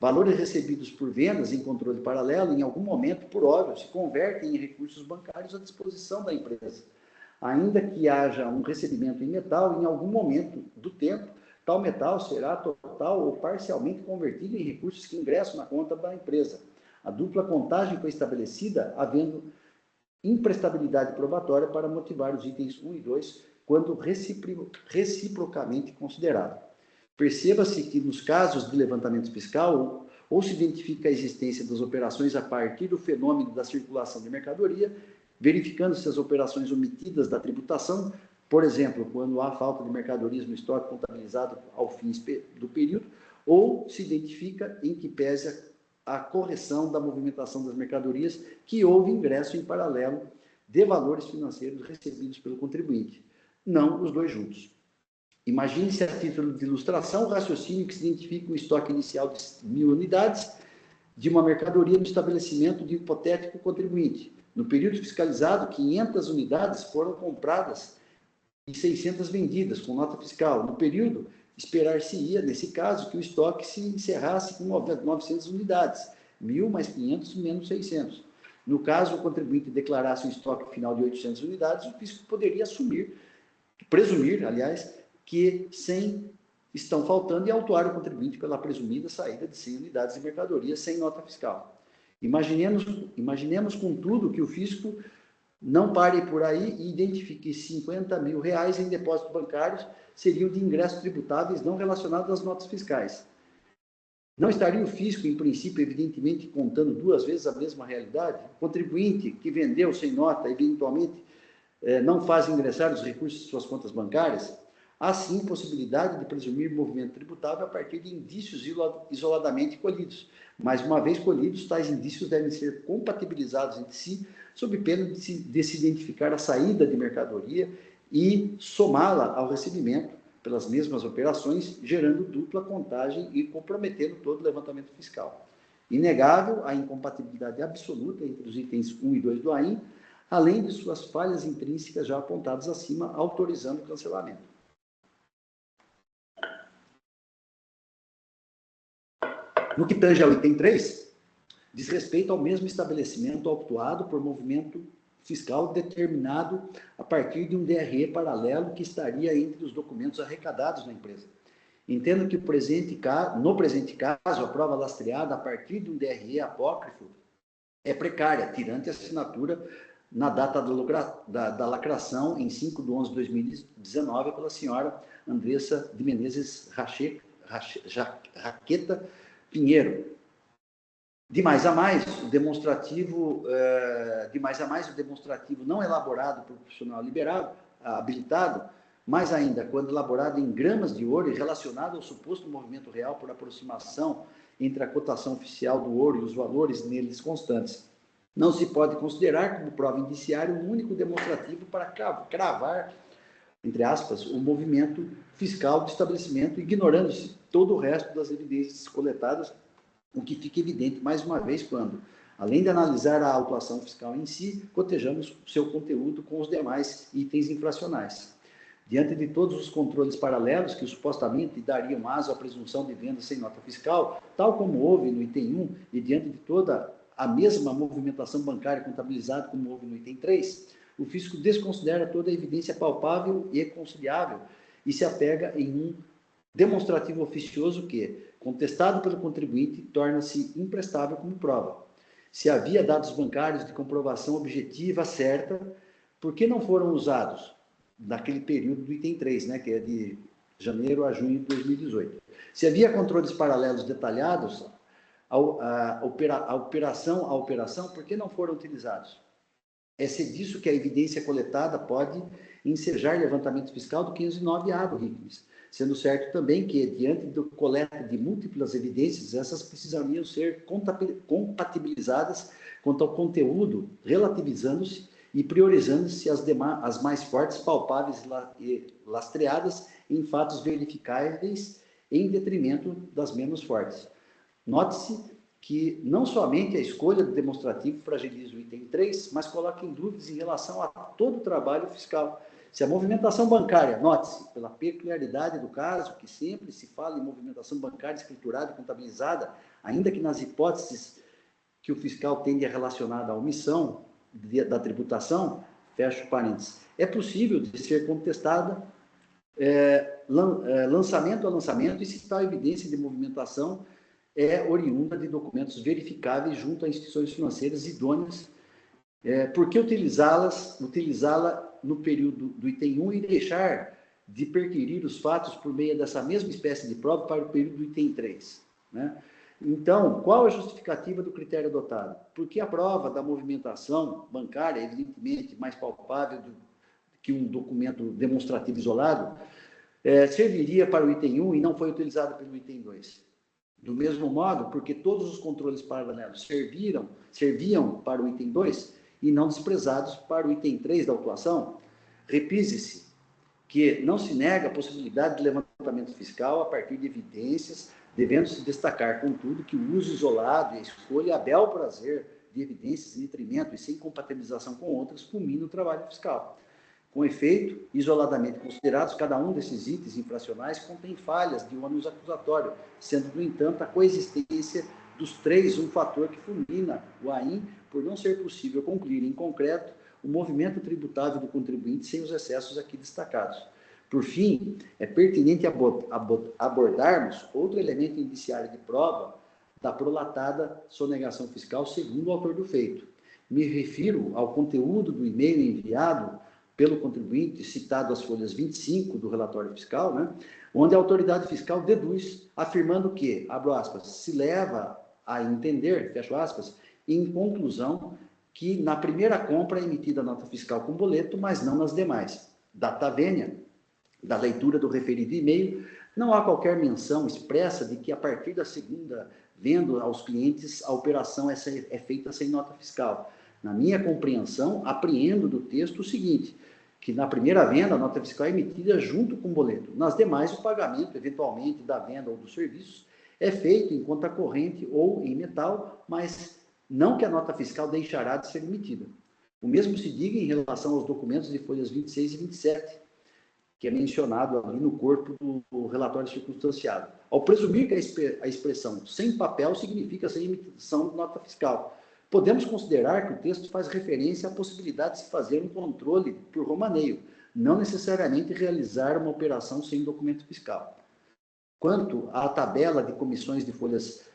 Valores recebidos por vendas em controle paralelo, em algum momento, por óbvio, se convertem em recursos bancários à disposição da empresa. Ainda que haja um recebimento em metal, em algum momento do tempo, tal metal será total ou parcialmente convertido em recursos que ingressam na conta da empresa. A dupla contagem foi estabelecida havendo imprestabilidade probatória para motivar os itens 1 e 2 quando reciprocamente considerado. Perceba-se que nos casos de levantamento fiscal, ou se identifica a existência das operações a partir do fenômeno da circulação de mercadoria, verificando-se as operações omitidas da tributação, por exemplo, quando há falta de mercadorias no estoque contabilizado ao fim do período, ou se identifica em que pese a correção da movimentação das mercadorias que houve ingresso em paralelo de valores financeiros recebidos pelo contribuinte. Não os dois juntos. Imagine-se, a título de ilustração, o raciocínio que se identifica o estoque inicial de 1.000 unidades de uma mercadoria no estabelecimento de hipotético contribuinte. No período fiscalizado, 500 unidades foram compradas e 600 vendidas, com nota fiscal. No período, esperar-se-ia, nesse caso, que o estoque se encerrasse com 900 unidades, 1.000 mais 500 menos 600. No caso, o contribuinte declarasse um estoque final de 800 unidades, o fisco poderia presumir, que 100 estão faltando e autuar o contribuinte pela presumida saída de 100 unidades de mercadoria sem nota fiscal. Imaginemos, contudo, que o fisco não pare por aí e identifique 50 mil reais em depósitos bancários seriam de ingressos tributáveis não relacionados às notas fiscais. Não estaria o fisco, em princípio, evidentemente, contando duas vezes a mesma realidade? O contribuinte que vendeu sem nota, eventualmente, não faz ingressar os recursos de suas contas bancárias? Há sim possibilidade de presumir movimento tributável a partir de indícios isoladamente colhidos, mas uma vez colhidos, tais indícios devem ser compatibilizados entre si, sob pena de se identificar a saída de mercadoria e somá-la ao recebimento pelas mesmas operações, gerando dupla contagem e comprometendo todo o levantamento fiscal. Inegável a incompatibilidade absoluta entre os itens 1 e 2 do AIM, além de suas falhas intrínsecas já apontadas acima, autorizando o cancelamento. No que tange ao item 3, diz respeito ao mesmo estabelecimento autuado por movimento fiscal determinado a partir de um DRE paralelo que estaria entre os documentos arrecadados na empresa. Entendo que no presente caso, a prova lastreada a partir de um DRE apócrifo é precária, tirante a assinatura na data da lacração em 5/11/2019 pela senhora Andressa de Menezes Raqueta Pinheiro. De mais a mais, o demonstrativo não elaborado por profissional habilitado, mais ainda, quando elaborado em gramas de ouro e relacionado ao suposto movimento real por aproximação entre a cotação oficial do ouro e os valores neles constantes, não se pode considerar como prova indiciária um único demonstrativo para cravar, entre aspas, o movimento fiscal do estabelecimento, ignorando-se todo o resto das evidências coletadas, o que fica evidente, mais uma vez, quando, além de analisar a autuação fiscal em si, cotejamos seu conteúdo com os demais itens infracionais. Diante de todos os controles paralelos que supostamente dariam aso à presunção de venda sem nota fiscal, tal como houve no item 1, e diante de toda a mesma movimentação bancária contabilizada como houve no item 3, o fisco desconsidera toda a evidência palpável e conciliável e se apega em um demonstrativo oficioso que, contestado pelo contribuinte, torna-se imprestável como prova. Se havia dados bancários de comprovação objetiva certa, por que não foram usados naquele período do item 3, né, que é de janeiro a junho de 2018? Se havia controles paralelos detalhados a operação, por que não foram utilizados? É disso que a evidência coletada pode ensejar levantamento fiscal do 509A do RICMES, sendo certo também que, diante da coleta de múltiplas evidências, essas precisariam ser compatibilizadas quanto ao conteúdo, relativizando-se e priorizando-se as mais fortes, palpáveis e lastreadas em fatos verificáveis em detrimento das menos fortes. Note-se que não somente a escolha do demonstrativo fragiliza o item 3, mas coloca em dúvidas em relação a todo o trabalho fiscal. Se a movimentação bancária, note-se, pela peculiaridade do caso, que sempre se fala em movimentação bancária escriturada e contabilizada, ainda que nas hipóteses que o fiscal tende a relacionar à omissão da tributação, fecho parênteses, é possível de ser contestada lançamento a lançamento e se tal evidência de movimentação é oriunda de documentos verificáveis junto a instituições financeiras idôneas. Por que utilizá-la no período do item 1 e deixar de perquirir os fatos por meio dessa mesma espécie de prova para o período do item 3? Né? Então, qual a justificativa do critério adotado? Porque a prova da movimentação bancária, evidentemente, mais palpável que um documento demonstrativo isolado, serviria para o item 1 e não foi utilizada pelo item 2. Do mesmo modo, porque todos os controles paralelos serviam para o item 2 e não desprezados para o item 3 da autuação, repise-se que não se nega a possibilidade de levantamento fiscal a partir de evidências, devendo-se destacar, contudo, que o uso isolado e a escolha a bel prazer de evidências em detrimento e sem compatibilização com outras culmina o trabalho fiscal. Com efeito, isoladamente considerados, cada um desses itens infracionais contém falhas de ônus acusatório, sendo, no entanto, a coexistência dos três um fator que fulmina o AIM por não ser possível concluir em concreto o movimento tributável do contribuinte sem os excessos aqui destacados. Por fim, é pertinente abordarmos outro elemento indiciário de prova da prolatada sonegação fiscal segundo o autor do feito. Me refiro ao conteúdo do e-mail enviado pelo contribuinte, citado as folhas 25 do relatório fiscal, né, onde a autoridade fiscal deduz, afirmando que, abro aspas, se leva a entender, fecho aspas, em conclusão, que na primeira compra é emitida nota fiscal com boleto, mas não nas demais. Data vênia, da leitura do referido e-mail, não há qualquer menção expressa de que, a partir da segunda venda aos clientes, a operação é feita sem nota fiscal. Na minha compreensão, apreendo do texto o seguinte, que na primeira venda, a nota fiscal é emitida junto com o boleto. Nas demais, o pagamento, eventualmente, da venda ou dos serviços é feito em conta corrente ou em metal, mas não que a nota fiscal deixará de ser emitida. O mesmo se diga em relação aos documentos de folhas 26 e 27, que é mencionado ali no corpo do relatório circunstanciado. Ao presumir que a expressão sem papel significa sem emissão de nota fiscal, podemos considerar que o texto faz referência à possibilidade de se fazer um controle por romaneio, não necessariamente realizar uma operação sem documento fiscal. Quanto à tabela de comissões de folhas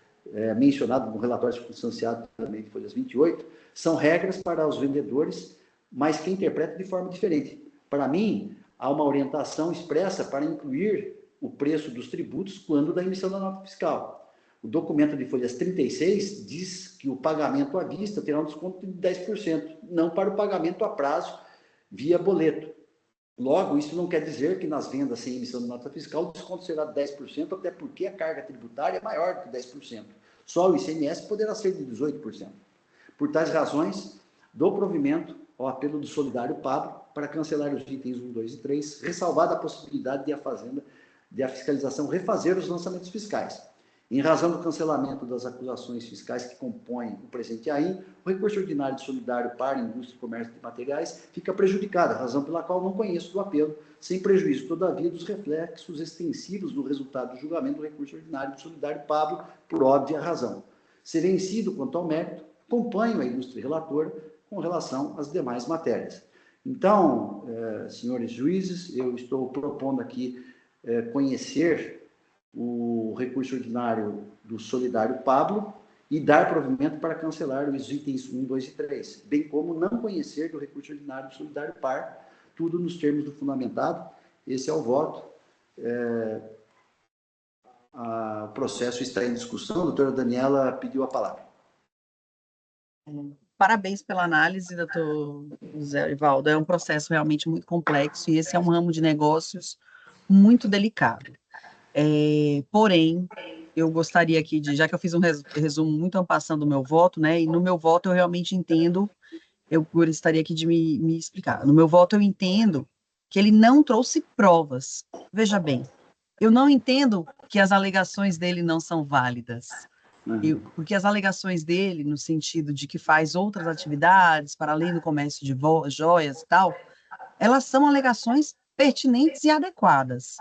mencionada no relatório circunstanciado também de folhas 28, são regras para os vendedores, mas que interpretam de forma diferente. Para mim, há uma orientação expressa para incluir o preço dos tributos quando da emissão da nota fiscal. O documento de folhas 36 diz que o pagamento à vista terá um desconto de 10%, não para o pagamento a prazo via boleto. Logo, isso não quer dizer que nas vendas sem emissão de nota fiscal o desconto será de 10%, até porque a carga tributária é maior do que 10%. Só o ICMS poderá ser de 18%. Por tais razões, dou provimento ao apelo do solidário Pablo para cancelar os itens 1, 2 e 3, ressalvada a possibilidade de a Fazenda, de a fiscalização refazer os lançamentos fiscais. Em razão do cancelamento das acusações fiscais que compõem o presente AIM, o recurso ordinário de solidário para indústria e comércio de materiais fica prejudicado, razão pela qual não conheço do apelo, sem prejuízo, todavia, dos reflexos extensivos do resultado do julgamento do recurso ordinário de solidário Pablo, por óbvia razão. Se vencido quanto ao mérito, acompanho a ilustre relatora com relação às demais matérias. Então, senhores juízes, eu estou propondo aqui conhecer o recurso ordinário do solidário Pablo e dar provimento para cancelar os itens 1, 2 e 3, bem como não conhecer do recurso ordinário do solidário par, tudo nos termos do fundamentado. Esse é o voto. O processo está em discussão. A doutora Daniela pediu a palavra. Parabéns pela análise, doutor José Rivaldo. É um processo realmente muito complexo e esse é um ramo de negócios muito delicado. Porém, eu gostaria aqui de, já que eu fiz um resumo muito ampassando do meu voto, né, e no meu voto eu realmente entendo, eu gostaria aqui de me explicar. No meu voto eu entendo que ele não trouxe provas. Veja bem, eu não entendo que as alegações dele não são válidas. Porque as alegações dele, no sentido de que faz outras atividades, para além do comércio de joias e tal, elas são alegações pertinentes e adequadas.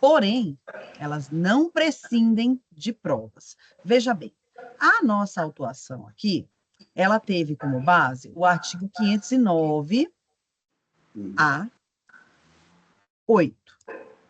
Porém, elas não prescindem de provas. Veja bem, a nossa autuação aqui, ela teve como base o artigo 509A8,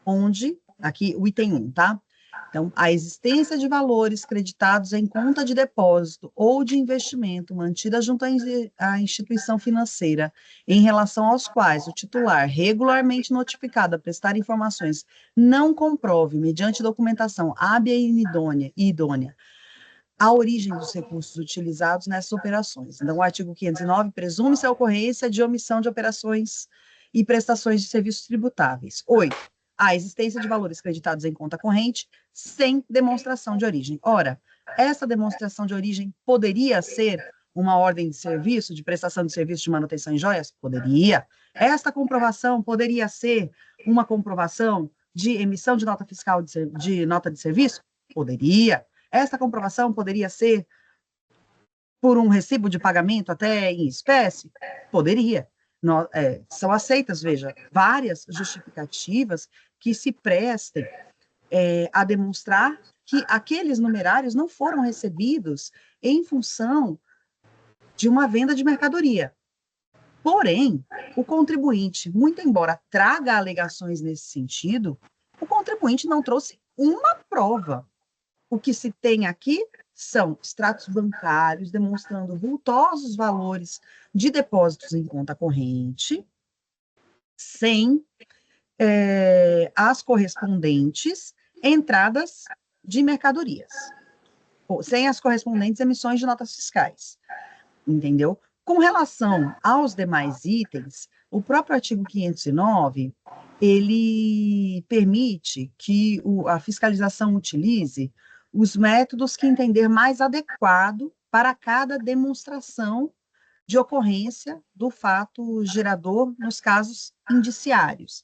onde, aqui o item 1, tá? Então, a existência de valores creditados em conta de depósito ou de investimento mantida junto à instituição financeira, em relação aos quais o titular, regularmente notificado a prestar informações, não comprove, mediante documentação hábil e idônea, a origem dos recursos utilizados nessas operações. Então, o artigo 509 presume-se a ocorrência de omissão de operações e prestações de serviços tributáveis. 8. A existência de valores creditados em conta corrente sem demonstração de origem. Ora, essa demonstração de origem poderia ser uma ordem de serviço, de prestação de serviço de manutenção em joias? Poderia. Esta comprovação poderia ser uma comprovação de emissão de nota fiscal de nota de serviço? Poderia. Esta comprovação poderia ser por um recibo de pagamento até em espécie? Poderia. São aceitas, veja, várias justificativas que se prestem a demonstrar que aqueles numerários não foram recebidos em função de uma venda de mercadoria. Porém, o contribuinte, muito embora traga alegações nesse sentido, o contribuinte não trouxe uma prova. O que se tem aqui são extratos bancários demonstrando vultosos valores de depósitos em conta corrente, sem as correspondentes entradas de mercadorias, sem as correspondentes emissões de notas fiscais, entendeu? Com relação aos demais itens, o próprio artigo 509, ele permite que a fiscalização utilize os métodos que entender mais adequado para cada demonstração de ocorrência do fato gerador nos casos indiciários.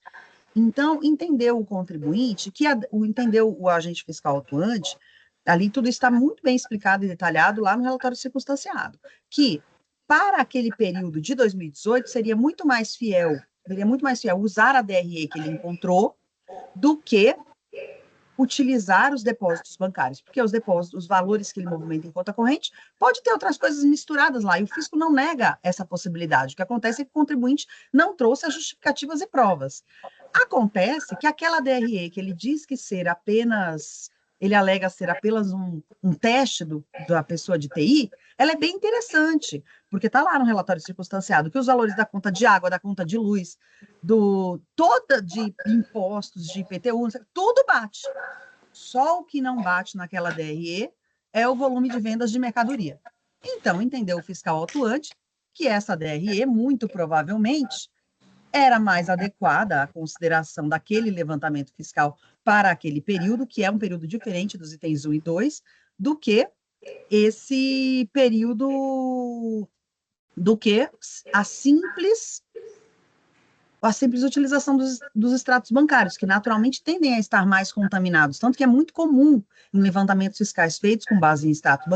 Então, entendeu o contribuinte, entendeu o agente fiscal atuante, ali tudo está muito bem explicado e detalhado lá no relatório circunstanciado, que para aquele período de 2018 seria muito mais fiel usar a DRE que ele encontrou do que utilizar os depósitos bancários, porque os valores que ele movimenta em conta corrente, pode ter outras coisas misturadas lá, e o fisco não nega essa possibilidade. O que acontece é que o contribuinte não trouxe as justificativas e provas. Acontece que aquela DRE que ele diz que ele alega ser apenas um teste da pessoa de TI, ela é bem interessante, porque está lá no relatório circunstanciado que os valores da conta de água, da conta de luz, de impostos, de IPTU, tudo bate. Só o que não bate naquela DRE é o volume de vendas de mercadoria. Então, entendeu o fiscal atuante que essa DRE, muito provavelmente, era mais adequada à consideração daquele levantamento fiscal para aquele período, que é um período diferente dos itens 1 e 2, do que esse período, do que a simples utilização dos extratos bancários, que naturalmente tendem a estar mais contaminados, tanto que é muito comum em levantamentos fiscais feitos com base em extratos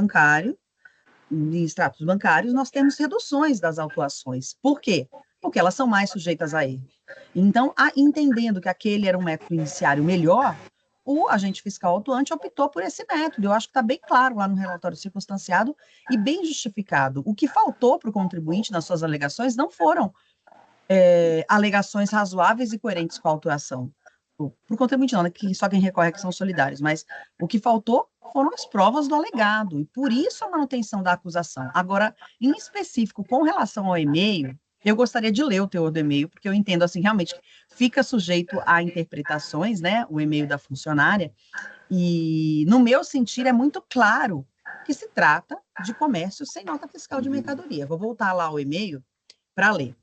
bancários, nós temos reduções das autuações. Por quê? Porque elas são mais sujeitas a erro. Então, entendendo que aquele era um método indiciário melhor, o agente fiscal atuante optou por esse método. Eu acho que está bem claro lá no relatório circunstanciado e bem justificado. O que faltou para o contribuinte nas suas alegações não foram alegações razoáveis e coerentes com a autuação. Para o contribuinte não, né, que só quem recorre é que são solidários, mas o que faltou foram as provas do alegado, e por isso a manutenção da acusação. Agora, em específico, com relação ao e-mail, eu gostaria de ler o teor do e-mail, porque eu entendo, assim, realmente, fica sujeito a interpretações, né, o e-mail da funcionária, e, no meu sentir, é muito claro que se trata de comércio sem nota fiscal de mercadoria. Vou voltar lá ao e-mail para ler.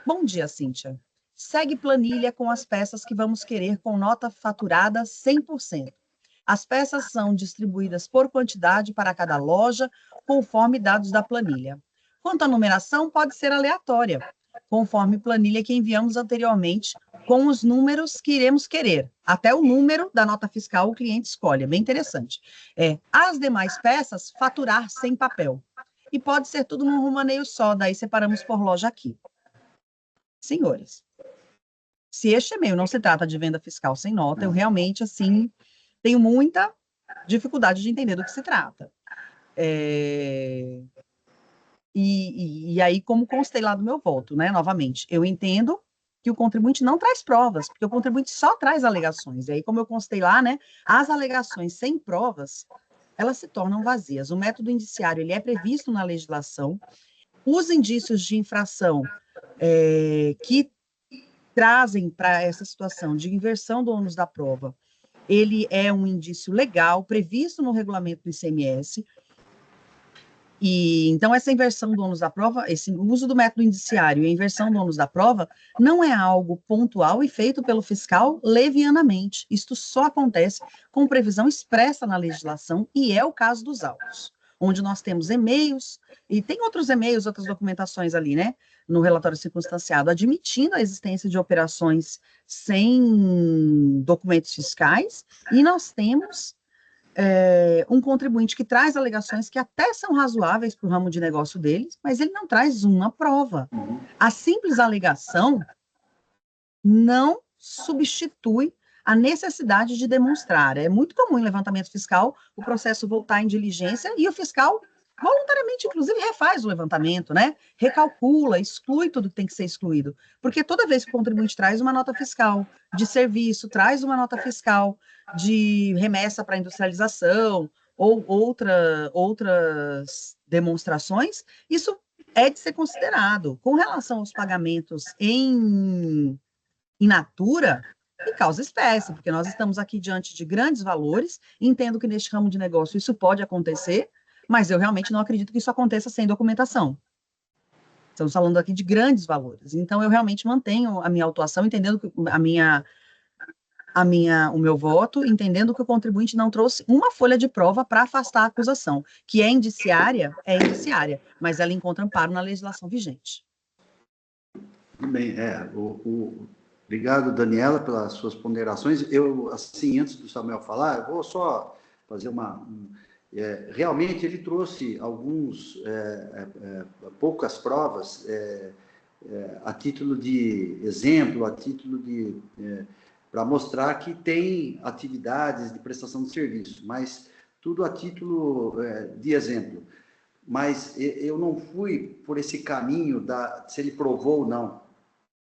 Bom dia, Cíntia. Segue planilha com as peças que vamos querer com nota faturada 100%. As peças são distribuídas por quantidade para cada loja, conforme dados da planilha. Quanto à numeração, pode ser aleatória, conforme planilha que enviamos anteriormente, com os números que iremos querer. Até o número da nota fiscal o cliente escolhe, é bem interessante. As demais peças, faturar sem papel. E pode ser tudo num rumaneio só, daí separamos por loja aqui. Senhores, se este e-mail não se trata de venda fiscal sem nota, eu realmente, assim, tenho muita dificuldade de entender do que se trata. E aí, como constei lá do meu voto, né, novamente, eu entendo que o contribuinte não traz provas, porque o contribuinte só traz alegações. E aí, como eu constei lá, né, as alegações sem provas, elas se tornam vazias. O método indiciário, ele é previsto na legislação. Os indícios de infração que trazem para essa situação de inversão do ônus da prova, ele é um indício legal, previsto no regulamento do ICMS, e então essa inversão do ônus da prova, esse uso do método indiciário e a inversão do ônus da prova não é algo pontual e feito pelo fiscal levianamente. Isto só acontece com previsão expressa na legislação, e é o caso dos autos, onde nós temos e-mails, e tem outros e-mails, outras documentações ali, né, no relatório circunstanciado, admitindo a existência de operações sem documentos fiscais, e nós temos um contribuinte que traz alegações que até são razoáveis para o ramo de negócio deles, mas ele não traz uma prova. A simples alegação não substitui a necessidade de demonstrar. É muito comum em levantamento fiscal o processo voltar em diligência e o fiscal voluntariamente, inclusive, refaz o levantamento, né? Recalcula, exclui tudo que tem que ser excluído. Porque toda vez que o contribuinte traz uma nota fiscal de serviço, traz uma nota fiscal de remessa para industrialização ou outras demonstrações, isso é de ser considerado. Com relação aos pagamentos in natura, e causa espécie, porque nós estamos aqui diante de grandes valores, entendo que neste ramo de negócio isso pode acontecer, mas eu realmente não acredito que isso aconteça sem documentação. Estamos falando aqui de grandes valores. Então, eu realmente mantenho a minha autuação, entendendo que o meu voto, entendendo que o contribuinte não trouxe uma folha de prova para afastar a acusação, que é indiciária, mas ela encontra amparo na legislação vigente. Tudo bem, obrigado, Daniela, pelas suas ponderações. Eu, assim, antes do Samuel falar, eu vou só fazer realmente ele trouxe poucas provas a título de exemplo, a título de para mostrar que tem atividades de prestação de serviço, mas tudo a título de exemplo. Mas eu não fui por esse caminho se ele provou ou não.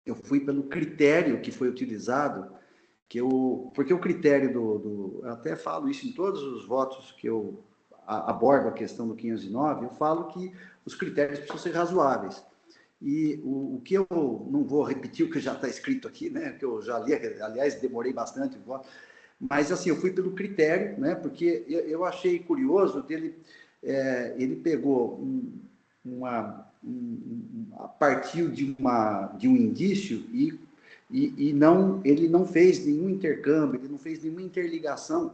Eu fui pelo critério que foi utilizado, porque o critério eu até falo isso em todos os votos que eu abordo a questão do 509, eu falo que os critérios precisam ser razoáveis. E o que eu não vou repetir, o que já está escrito aqui, né, que eu já li, aliás, demorei bastante, mas assim, eu fui pelo critério, né, porque eu achei curioso dele, ele pegou partiu de um indício e ele não fez nenhum intercâmbio, ele não fez nenhuma interligação,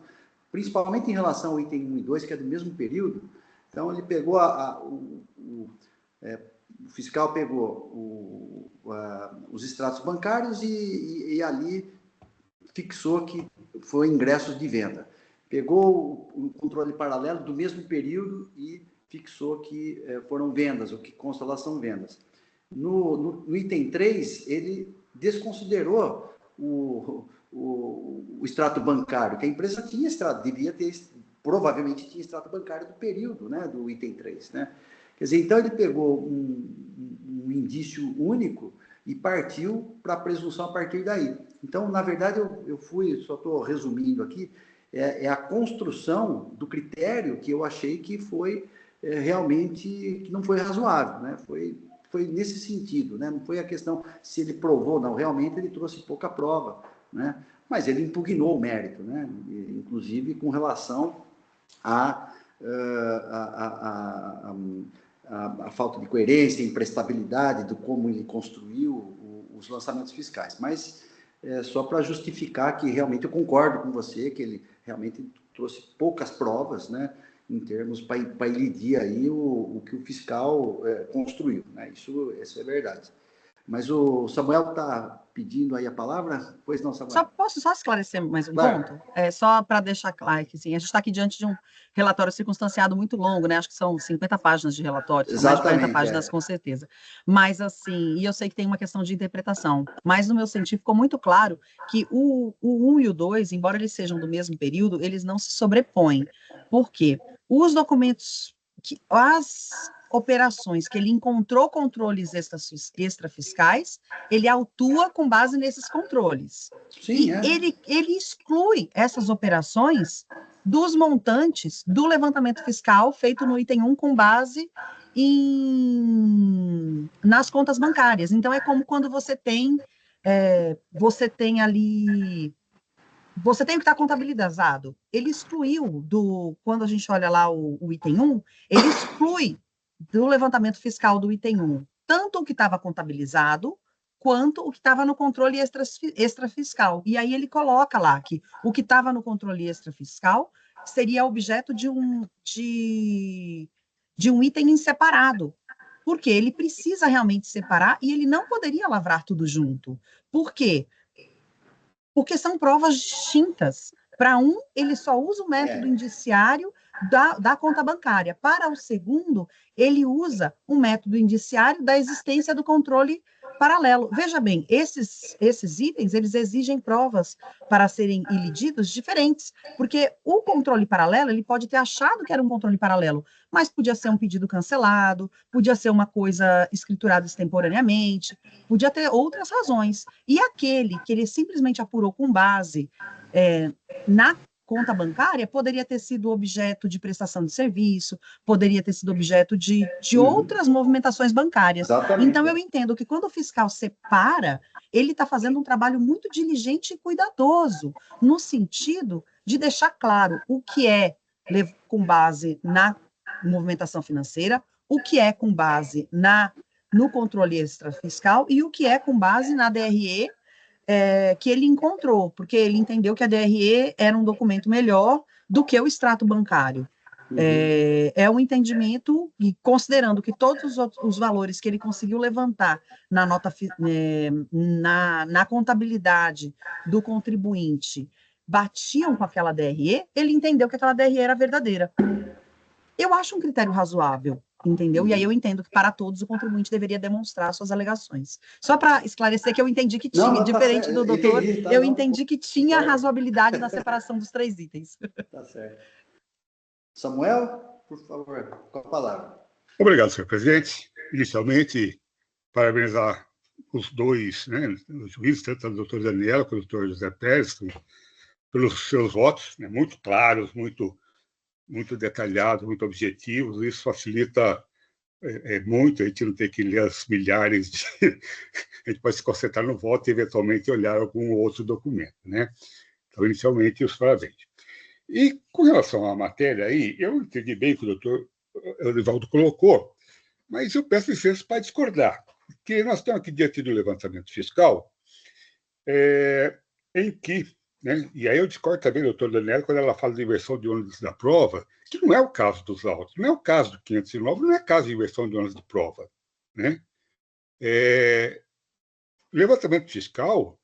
principalmente em relação ao item 1 e 2, que é do mesmo período. Então, ele pegou o fiscal pegou os extratos bancários e ali fixou que foi ingressos de venda. Pegou o controle paralelo do mesmo período e fixou que foram vendas, o que consta lá são vendas. No item 3, ele desconsiderou o extrato bancário, que a empresa tinha extrato, provavelmente tinha extrato bancário do período, né, do item 3, né? Quer dizer, então ele pegou um indício único e partiu para a presunção a partir daí. Então, na verdade, só estou resumindo aqui, a construção do critério que eu achei que foi realmente, que não foi razoável, né? Foi nesse sentido, né? Não foi a questão se ele provou ou não, realmente ele trouxe pouca prova, né? Mas ele impugnou o mérito, né? Inclusive com relação a falta de coerência, imprestabilidade do como ele construiu os lançamentos fiscais. Mas só para justificar que realmente eu concordo com você, que ele realmente trouxe poucas provas, né, em termos para elidir aí o que o fiscal construiu, né? Isso é verdade. Mas o Samuel está pedindo aí a palavra? Pois não, Samuel? Posso esclarecer mais um claro. ponto? Só para deixar claro que assim, a gente está aqui diante de um relatório circunstanciado muito longo, né? Acho que são 50 páginas de relatório, são mais de 40 páginas com certeza. Mas assim, e eu sei que tem uma questão de interpretação, mas no meu sentido ficou muito claro que o 1 e o 2, embora eles sejam do mesmo período, eles não se sobrepõem. Por quê? Os documentos, as operações que ele encontrou controles extrafiscais, ele autua com base nesses controles. Sim, ele exclui essas operações dos montantes do levantamento fiscal feito no item 1 com base nas contas bancárias. Então, é como quando você tem ali... Você tem o que está contabilizado. Ele excluiu quando a gente olha lá o item 1, ele exclui do levantamento fiscal do item 1, tanto o que estava contabilizado, quanto o que estava no controle extrafiscal. E aí ele coloca lá que o que estava no controle extrafiscal seria objeto de um item em separado, porque ele precisa realmente separar e ele não poderia lavrar tudo junto. Por quê? Porque são provas distintas. Para um, ele só usa o método indiciário da conta bancária. Para o segundo, ele usa o método indiciário da existência do controle paralelo. Veja bem, esses itens, eles exigem provas para serem ilididos diferentes, porque o controle paralelo, ele pode ter achado que era um controle paralelo, mas podia ser um pedido cancelado, podia ser uma coisa escriturada extemporaneamente, podia ter outras razões. E aquele que ele simplesmente apurou com base na conta bancária poderia ter sido objeto de prestação de serviço, poderia ter sido objeto de outras movimentações bancárias. Exatamente. Então, eu entendo que quando o fiscal separa, ele está fazendo um trabalho muito diligente e cuidadoso, no sentido de deixar claro o que é com base na movimentação financeira, o que é com base na no controle extrafiscal e o que é com base na DRE que ele encontrou, porque ele entendeu que a DRE era um documento melhor do que o extrato bancário. É um entendimento, e considerando que todos os valores que ele conseguiu levantar na nota, na contabilidade do contribuinte batiam com aquela DRE, ele entendeu que aquela DRE era verdadeira. Eu acho um critério razoável, entendeu? E aí eu entendo que para todos o contribuinte deveria demonstrar suas alegações. Só para esclarecer que eu entendi que tinha, Não, diferente tá do doutor, entendi, tá, eu não, entendi que tinha concordo. razoabilidade na separação dos 3 itens. Tá certo. Samuel, por favor, com a palavra. Obrigado, senhor presidente. Inicialmente, parabenizar os dois, né, os juízes, tanto o doutor Daniela quanto o doutor José Pérez, pelos seus votos, né, muito claros, muito detalhados, muito objetivos. Isso facilita muito, a gente não tem que ler as milhares de... A gente pode se concentrar no voto e, eventualmente, olhar algum outro documento, né? Então, inicialmente, os parabéns. E, com relação à matéria aí, eu entendi bem o que o doutor Eurivaldo colocou, mas eu peço licença para discordar, porque nós estamos aqui diante do levantamento fiscal, em que, né, e aí eu discordo também do doutor Daniela quando ela fala de inversão de ônus da prova, que não é o caso dos autos, não é o caso do 509, não é caso de inversão de ônus de prova. Né? Levantamento fiscal,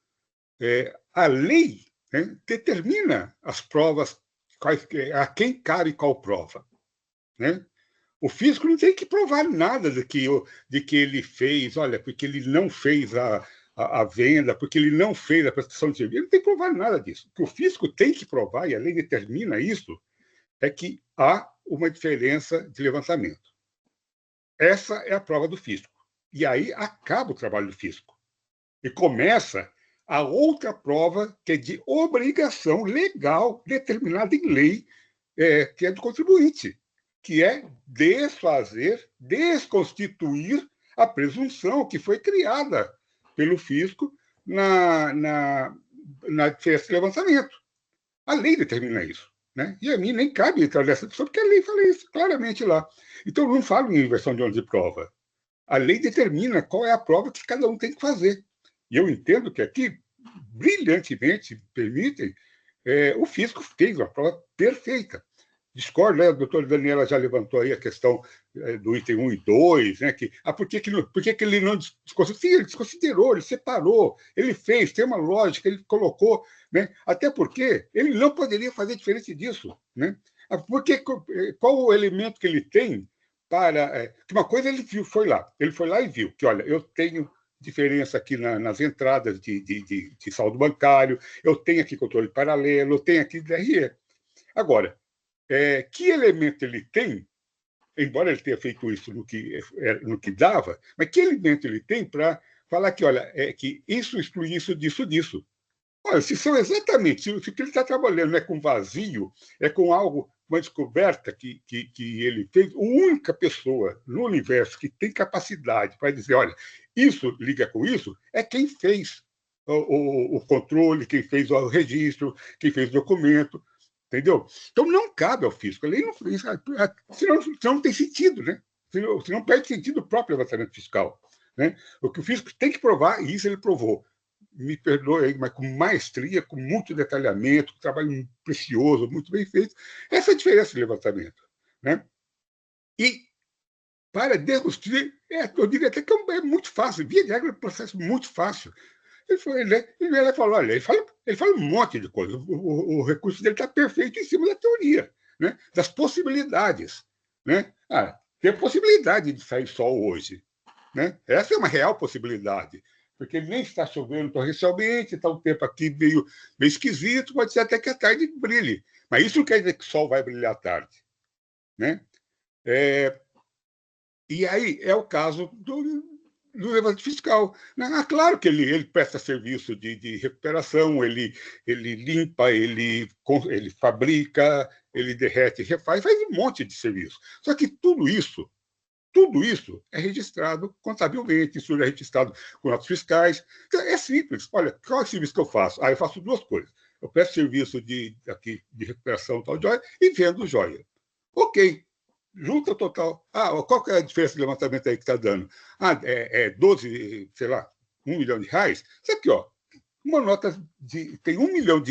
a lei, né, determina as provas, a quem cabe qual prova. Né? O fisco não tem que provar nada de que ele fez, olha, porque ele não fez a venda, porque ele não fez a prestação de serviço. Ele não tem que provar nada disso. O que o fisco tem que provar, e a lei determina isso, é que há uma diferença de levantamento. Essa é a prova do fisco. E aí acaba o trabalho do fisco. E começa a outra prova, que é de obrigação legal, determinada em lei, que é do contribuinte, que é desfazer, desconstituir a presunção que foi criada pelo fisco na diferença de levantamento. A lei determina isso. Né? E a mim nem cabe entrar nessa discussão, porque a lei fala isso claramente lá. Então, eu não falo em inversão de ônus de prova. A lei determina qual é a prova que cada um tem que fazer. E eu entendo que aqui, brilhantemente, permitem, o fisco fez uma prova perfeita. Discordo, né? A doutora Daniela já levantou aí a questão do item 1 e 2, né? Por que ele não desconsiderou? Sim, ele desconsiderou, ele separou, ele fez, tem uma lógica, ele colocou, né? Até porque ele não poderia fazer diferente disso. Né? Porque, qual o elemento que ele tem para... que uma coisa ele foi lá e viu que, olha, eu tenho diferença aqui nas entradas de saldo bancário, eu tenho aqui controle paralelo, eu tenho aqui DRE. Agora, que elemento ele tem, embora ele tenha feito isso no que dava, mas que elemento ele tem para falar que, olha, que isso exclui isso disso. Olha, se são exatamente, se o que ele está trabalhando é com vazio, é com algo, uma descoberta que ele fez, a única pessoa no universo que tem capacidade para dizer, olha, isso liga com isso, é quem fez o controle, quem fez o registro, quem fez o documento. Entendeu? Então, não cabe ao fisco. A lei não, senão não tem sentido, né? Senão perde sentido o próprio levantamento fiscal. Né? O que o fisco tem que provar, e isso ele provou. Me perdoe, mas com maestria, com muito detalhamento, com trabalho precioso, muito bem feito. Essa é a diferença de levantamento. Né? E, para desconstruir, eu diria até que é muito fácil. Via de regra, é um processo muito fácil. Ele falou, olha, ele fala um monte de coisa. O recurso dele está perfeito em cima da teoria, né? Das possibilidades. Né? Tem a possibilidade de sair sol hoje. Né? Essa é uma real possibilidade, porque nem está chovendo torrencialmente, está um tempo aqui meio esquisito, pode ser até que a tarde brilhe. Mas isso não quer dizer que o sol vai brilhar à tarde. Né? E aí é o caso do levantamento fiscal. Claro que ele presta serviço de recuperação, ele limpa, ele fabrica, ele derrete, refaz, faz um monte de serviço. Só que tudo isso é registrado contabilmente, isso é registrado com notas fiscais. Então, é simples. Olha, qual é o serviço que eu faço? Eu faço duas coisas. Eu presto serviço de recuperação tal de joia e vendo joia. Ok. junta o total. Qual que é a diferença do levantamento aí que está dando? 12, sei lá, R$1 milhão. Isso aqui, ó, uma nota tem R$1 milhão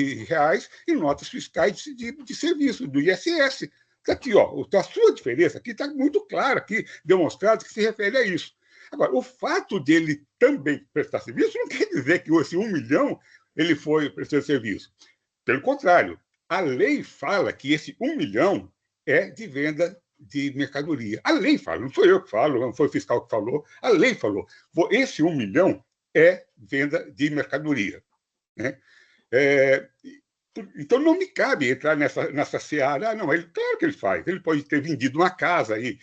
em notas fiscais de serviço, do ISS. Isso aqui, ó, a sua diferença aqui está muito clara, aqui, demonstrado que se refere a isso. Agora, o fato dele também prestar serviço não quer dizer que esse 1 milhão ele foi prestando serviço. Pelo contrário, a lei fala que esse 1 milhão é de venda de mercadoria. A lei fala, não sou eu que falo, não foi o fiscal que falou, a lei falou. Esse 1 milhão é venda de mercadoria. Né? Então, não me cabe entrar nessa seara. Não, claro que ele faz. Ele pode ter vendido uma casa e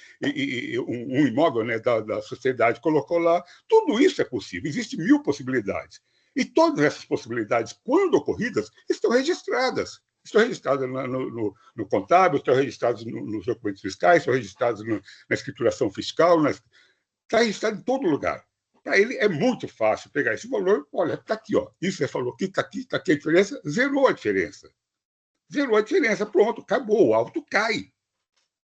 um imóvel, né, da sociedade, colocou lá. Tudo isso é possível. Existem 1000 possibilidades. E todas essas possibilidades, quando ocorridas, estão registradas. Estão registradas no contábil, estão registradas nos documentos fiscais, estão registradas na escrituração fiscal, está registrado em todo lugar. Para ele é muito fácil pegar esse valor, olha, está aqui, ó, isso você falou aqui, está aqui a diferença, zerou a diferença. Zerou a diferença, pronto, acabou, o auto cai.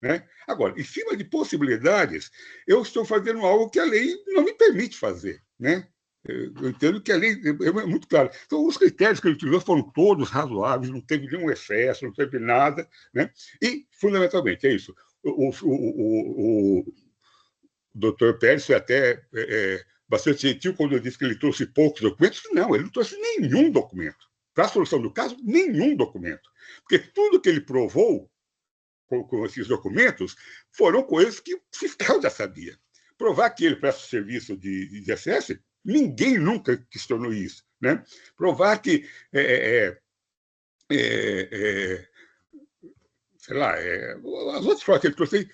Né? Agora, em cima de possibilidades, eu estou fazendo algo que a lei não me permite fazer. Né? Eu entendo que a lei é muito clara. Então, os critérios que ele utilizou foram todos razoáveis, não teve nenhum excesso, não teve nada. Né? E, fundamentalmente, é isso. O doutor Pérez foi até bastante gentil quando eu disse que ele trouxe poucos documentos. Não, ele não trouxe nenhum documento. Para a solução do caso, nenhum documento. Porque tudo que ele provou com esses documentos foram coisas que o fiscal já sabia. Provar que ele presta serviço de ISS, ninguém nunca questionou isso. Né? Provar que sei lá, as outras provas que ele trouxe,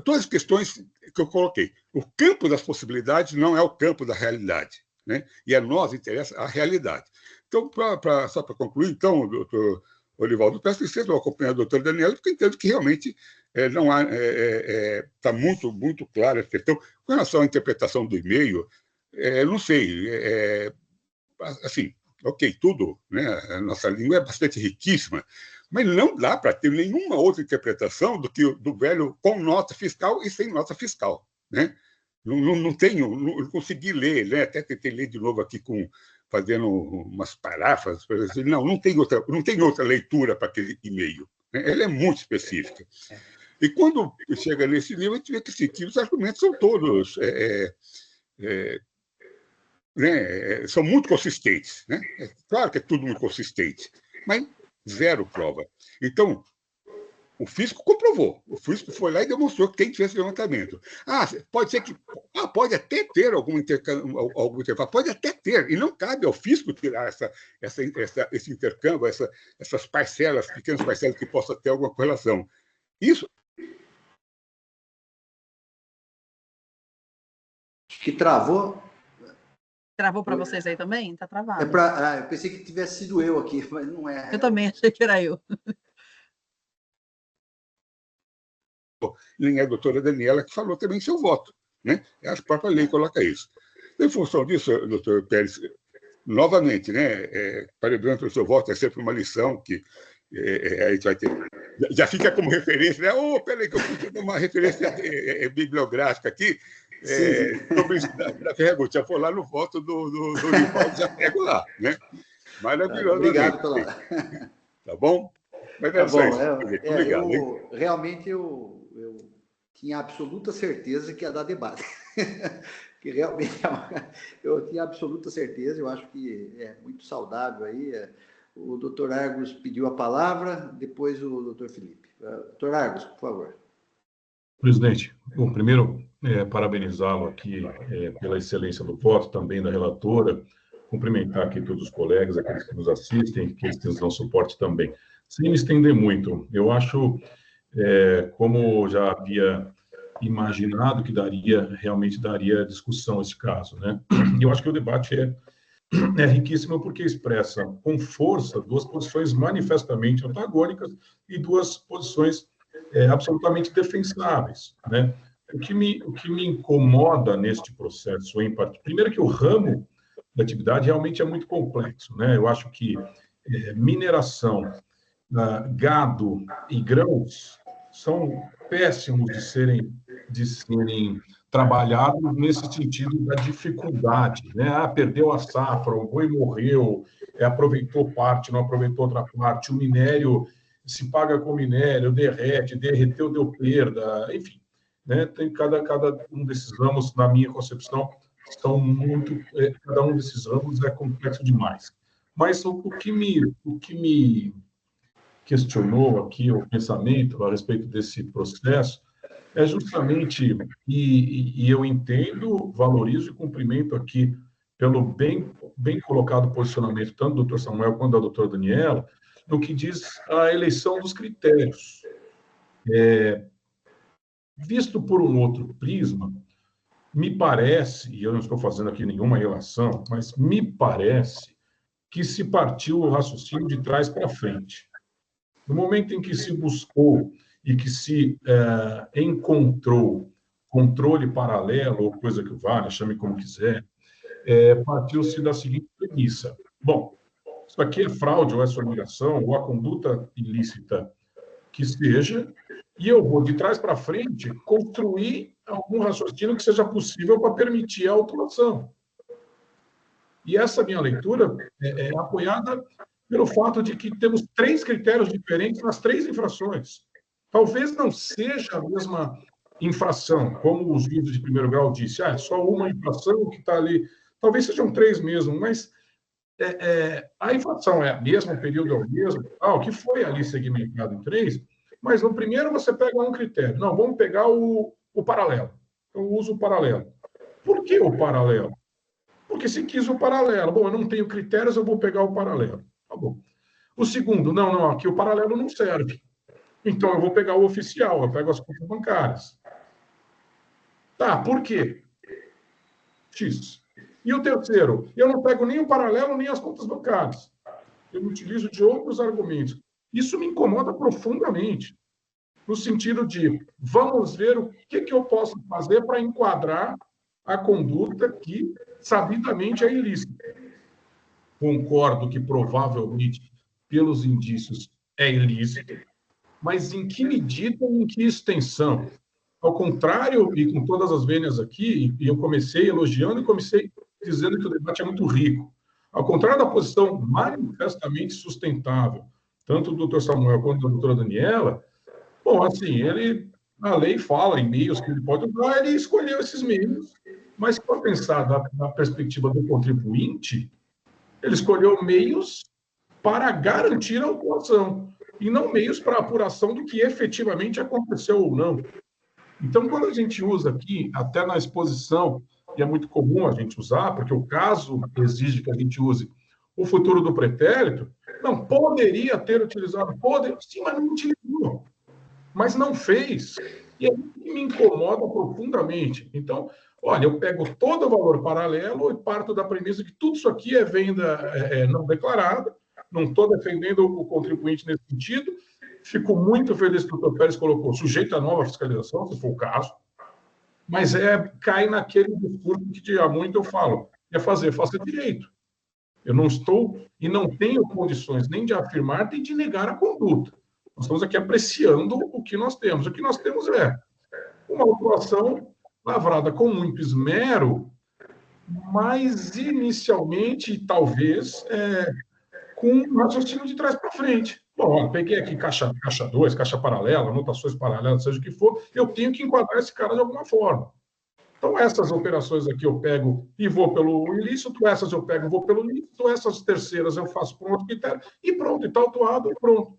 todas as questões que eu coloquei. O campo das possibilidades não é o campo da realidade. Né? E a nós interessa a realidade. Então, só para concluir, então, doutor Olivaldo, peço licença, eu acompanho a doutora Daniela, porque entendo que realmente não há, está muito, muito clara a questão. Com relação à interpretação do e-mail, não sei, assim, ok, tudo, né? A nossa língua é bastante riquíssima, mas não dá para ter nenhuma outra interpretação do que do velho com nota fiscal e sem nota fiscal. Né? Não tenho, não consegui ler, né? Até tentei ler de novo aqui fazendo umas paráfrases, não tem outra leitura para aquele e-mail. Né? Ela é muito específica. E quando chega nesse nível, a gente vê que os argumentos são todos né, são muito consistentes. Né? É claro que é tudo muito consistente, mas zero prova. Então, o fisco comprovou. O fisco foi lá e demonstrou que tem que ter esse levantamento. Pode ser que... pode até ter algum intercâmbio, pode até ter, e não cabe ao fisco tirar esse intercâmbio, essas parcelas, pequenas parcelas que possam ter alguma correlação. Isso... Que travou... Travou para vocês aí também? Está travado. Eu pensei que tivesse sido eu aqui, mas não é. Eu também achei que era eu. Nem é a doutora Daniela que falou também seu voto. Né? A própria lei coloca isso. Em função disso, doutor Pérez, novamente, né, parabenizando pelo seu voto, é sempre uma lição que a gente vai ter. Já fica como referência, né? Peraí, que eu fui ter uma referência bibliográfica aqui. Sobre isso da pergunta, já for lá no voto do Nivaldo, já pego lá, né? Maravilhoso. Obrigado pela... Tá bom? Mas tá bom, obrigado. Realmente eu tinha absoluta certeza que ia dar debate. Que realmente eu tinha absoluta certeza, eu acho que é muito saudável aí. O doutor Argos pediu a palavra, depois o doutor Felipe. Doutor Argos, por favor. Presidente, bom, primeiro, parabenizá-lo aqui pela excelência do voto, também da relatora, cumprimentar aqui todos os colegas, aqueles que nos assistem, aqueles que nos dão suporte também. Sem me estender muito, eu acho, como já havia imaginado que realmente daria discussão esse caso, né? Eu acho que o debate é riquíssimo porque expressa com força duas posições manifestamente antagônicas e duas posições absolutamente defensáveis, né? O que me incomoda neste processo, em parte, primeiro que o ramo da atividade realmente é muito complexo, né? Eu acho que mineração, gado e grãos são péssimos de serem trabalhados nesse sentido da dificuldade, né? Ah, perdeu a safra, o boi morreu, aproveitou parte, não aproveitou outra parte, o minério se paga com minério, derreteu, deu perda, enfim, né? Tem cada um desses ramos, na minha concepção, são muito, cada um desses ramos é complexo demais. Mas o que me questionou aqui, o pensamento a respeito desse processo, é justamente, e eu entendo, valorizo e cumprimento aqui pelo bem colocado posicionamento, tanto do Dr. Samuel quanto da doutora Daniela, no que diz a eleição dos critérios. Visto por um outro prisma, me parece, e eu não estou fazendo aqui nenhuma relação, mas me parece que se partiu o raciocínio de trás para frente. No momento em que se buscou e que se encontrou controle paralelo, ou coisa que valha, chame como quiser, partiu-se da seguinte premissa. Bom, isso aqui é fraude ou é sonegação, ou a conduta ilícita que seja, e eu vou, de trás para frente, construir algum raciocínio que seja possível para permitir a autuação. E essa minha leitura é apoiada pelo fato de que temos 3 critérios diferentes nas 3 infrações. Talvez não seja a mesma infração, como o juiz de primeiro grau disse, é só uma infração que está ali. Talvez sejam 3 mesmo, mas a infração é a mesma, o período é o mesmo, o que foi ali segmentado em 3, mas no primeiro você pega um critério. Não, vamos pegar o paralelo. Eu uso o paralelo. Por que o paralelo? Porque se quis o paralelo. Bom, eu não tenho critérios, eu vou pegar o paralelo. Tá bom. O segundo, não, aqui o paralelo não serve. Então, eu vou pegar o oficial, eu pego as contas bancárias. Tá, por quê? X. E o terceiro, eu não pego nem o paralelo, nem as contas bancárias. Eu utilizo de outros argumentos. Isso me incomoda profundamente, no sentido de, vamos ver o que eu posso fazer para enquadrar a conduta que, sabidamente, é ilícita. Concordo que, provavelmente, pelos indícios, é ilícito, mas em que medida e em que extensão? Ao contrário, e com todas as vênias aqui, e eu comecei elogiando e comecei dizendo que o debate é muito rico. Ao contrário da posição manifestamente sustentável, tanto do Dr. Samuel quanto da doutora Daniela, bom, assim, a lei fala em meios que ele pode usar, ele escolheu esses meios, mas se for pensar na perspectiva do contribuinte, ele escolheu meios para garantir a autuação, e não meios para apuração do que efetivamente aconteceu ou não. Então, quando a gente usa aqui, até na exposição, e é muito comum a gente usar, porque o caso exige que a gente use o futuro do pretérito, não, poderia ter utilizado, sim, mas não utilizou, mas não fez. E é isso que me incomoda profundamente. Então, olha, eu pego todo o valor paralelo e parto da premissa que tudo isso aqui é venda não declarada, não estou defendendo o contribuinte nesse sentido. Fico muito feliz que o Dr. Pérez colocou sujeito à nova fiscalização, se for o caso, mas cai naquele discurso que há muito eu falo, faça direito. Eu não estou e não tenho condições nem de afirmar nem de negar a conduta. Nós estamos aqui apreciando o que nós temos. O que nós temos é uma autuação lavrada com muito esmero, mas inicialmente, talvez, com um raciocínio de trás para frente. Bom, peguei aqui caixa 2, caixa paralela, anotações paralelas, seja o que for, eu tenho que enquadrar esse cara de alguma forma. Então, essas operações aqui eu pego e vou pelo ilícito, essas eu pego e vou pelo ilícito, essas terceiras eu faço por um outro critério, e pronto, e está autuado, e pronto.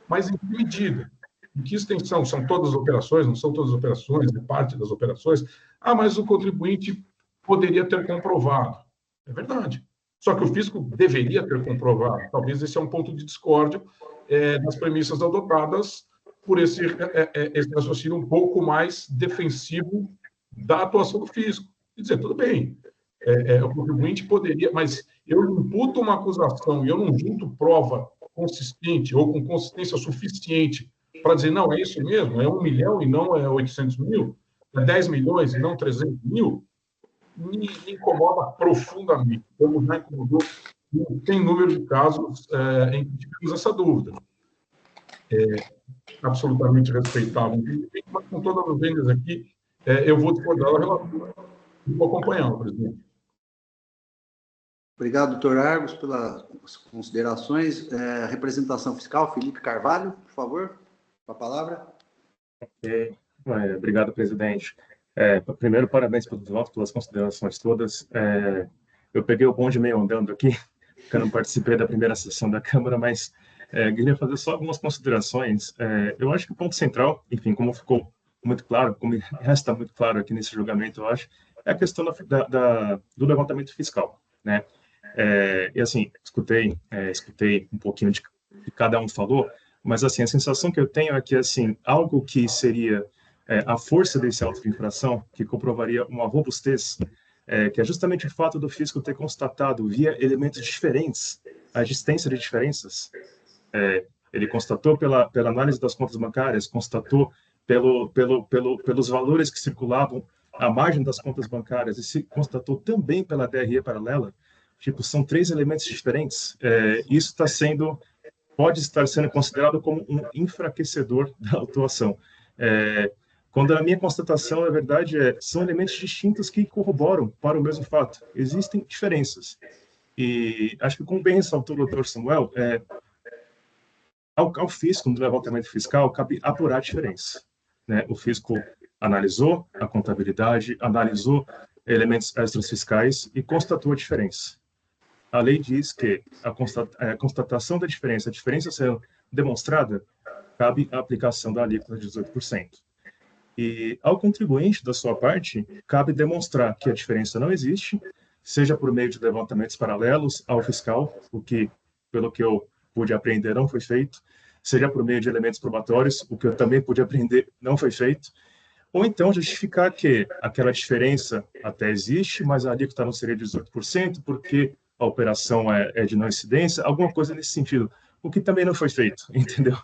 Mas em que medida? Em que extensão? São todas as operações? Não são todas as operações? É parte das operações? Mas o contribuinte poderia ter comprovado. É verdade. Só que o fisco deveria ter comprovado. Talvez esse é um ponto de discórdia nas premissas adotadas por esse raciocínio um pouco mais defensivo da atuação do fisco. Quer dizer, tudo bem, o contribuinte poderia, mas eu imputo uma acusação e eu não junto prova consistente ou com consistência suficiente para dizer, não, é isso mesmo, é 1 milhão e não é 800 mil, é 10 milhões e não 300 mil, me incomoda profundamente. Como já incomodou, tem número de casos em que tivemos essa dúvida. absolutamente respeitável, mas com todas as vendas aqui, eu vou discordar da relatora e vou acompanhar, presidente. Obrigado, doutor Argos, pelas considerações. Representação fiscal, Felipe Carvalho, por favor, com a palavra. Obrigado, presidente. Primeiro, parabéns pelos votos, pelas considerações todas. Eu peguei o bonde meio andando aqui, porque eu não participei da primeira sessão da Câmara, mas queria fazer só algumas considerações. Eu acho que o ponto central, enfim, como ficou muito claro, como resta muito claro aqui nesse julgamento, eu acho, é a questão do levantamento fiscal, né? E assim, escutei um pouquinho de que cada um falou, mas assim, a sensação que eu tenho é que assim, algo que seria a força desse auto de infração, que comprovaria uma robustez, que é justamente o fato do fisco ter constatado via elementos diferentes a existência de diferenças. Ele constatou pela análise das contas bancárias, constatou pelos valores que circulavam à margem das contas bancárias e se constatou também pela DRE paralela. Tipo, são 3 elementos diferentes. Isso pode estar sendo considerado como um enfraquecedor da autuação. Quando a minha constatação, na verdade, são elementos distintos que corroboram para o mesmo fato. Existem diferenças. E acho que, como bem ressaltou o doutor Samuel, ao fisco, no levantamento fiscal, cabe apurar a diferença, né? O fisco analisou a contabilidade, analisou elementos extras fiscais e constatou a diferença. A lei diz que a constatação da diferença, a diferença sendo demonstrada, cabe a aplicação da alíquota de 18%. E ao contribuinte, da sua parte, cabe demonstrar que a diferença não existe, seja por meio de levantamentos paralelos ao fiscal, o que, pelo que eu pude aprender, não foi feito, seja por meio de elementos probatórios, o que eu também pude aprender, não foi feito, ou então justificar que aquela diferença até existe, mas a alíquota não seria 18%, porque a operação é de não incidência, alguma coisa nesse sentido, o que também não foi feito, entendeu?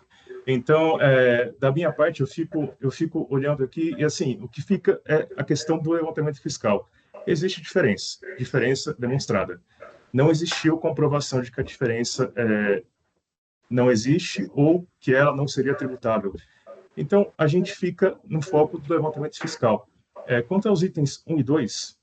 Então, da minha parte, eu fico olhando aqui e, assim, o que fica é a questão do levantamento fiscal. Existe diferença demonstrada. Não existiu comprovação de que a diferença não existe ou que ela não seria tributável. Então, a gente fica no foco do levantamento fiscal. Quanto aos itens 1 e 2,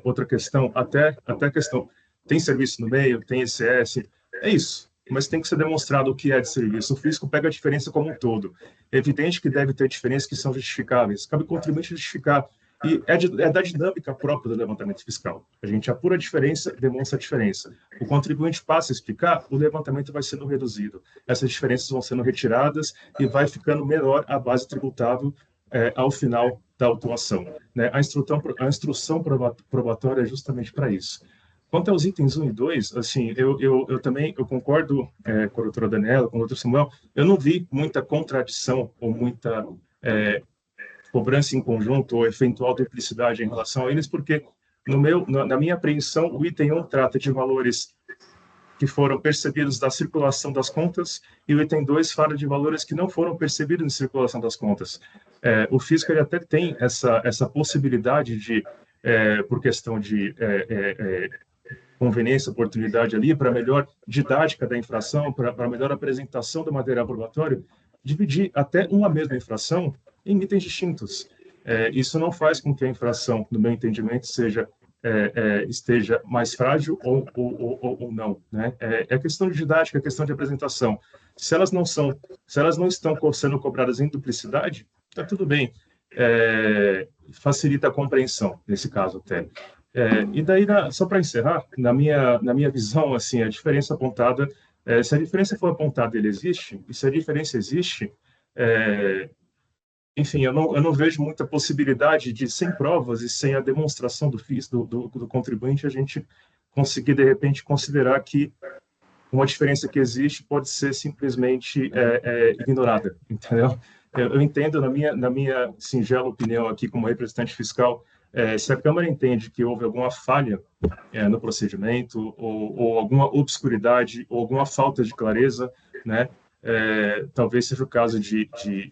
outra questão, até a questão, tem serviço no meio, tem ICS, é isso, mas tem que ser demonstrado o que é de serviço. O fisco pega a diferença como um todo. É evidente que deve ter diferenças que são justificáveis, cabe ao contribuinte justificar, e é da dinâmica própria do levantamento fiscal. A gente apura a diferença, demonstra a diferença. O contribuinte passa a explicar, o levantamento vai sendo reduzido. Essas diferenças vão sendo retiradas e vai ficando menor a base tributável ao final da autuação, né? A instrução probatória é justamente para isso. Quanto aos itens 1 e 2, assim, eu também concordo com a doutora Daniela, com o doutor Samuel, eu não vi muita contradição ou muita cobrança em conjunto ou eventual duplicidade em relação a eles, porque na minha apreensão, o item 1 trata de valores que foram percebidos da circulação das contas e o item 2 fala de valores que não foram percebidos em circulação das contas. O fisco ele até tem essa possibilidade de, por questão de conveniência, oportunidade ali, para melhor didática da infração, para melhor apresentação do material probatório, dividir até uma mesma infração em itens distintos. Isso não faz com que a infração, no meu entendimento, esteja mais frágil ou não, né? É questão de didática, é questão de apresentação. Se elas não estão sendo cobradas em duplicidade, está tudo bem. Facilita a compreensão, nesse caso até. E daí, só para encerrar, na minha visão, assim, a diferença apontada, se a diferença for apontada, ele existe, e se a diferença existe, enfim, eu não vejo muita possibilidade de, sem provas e sem a demonstração do contribuinte, a gente conseguir, de repente, considerar que uma diferença que existe pode ser simplesmente ignorada, entendeu? Eu entendo, na minha singela opinião aqui, como representante fiscal, se a Câmara entende que houve alguma falha no procedimento, ou alguma obscuridade, ou alguma falta de clareza, né? Talvez seja o caso de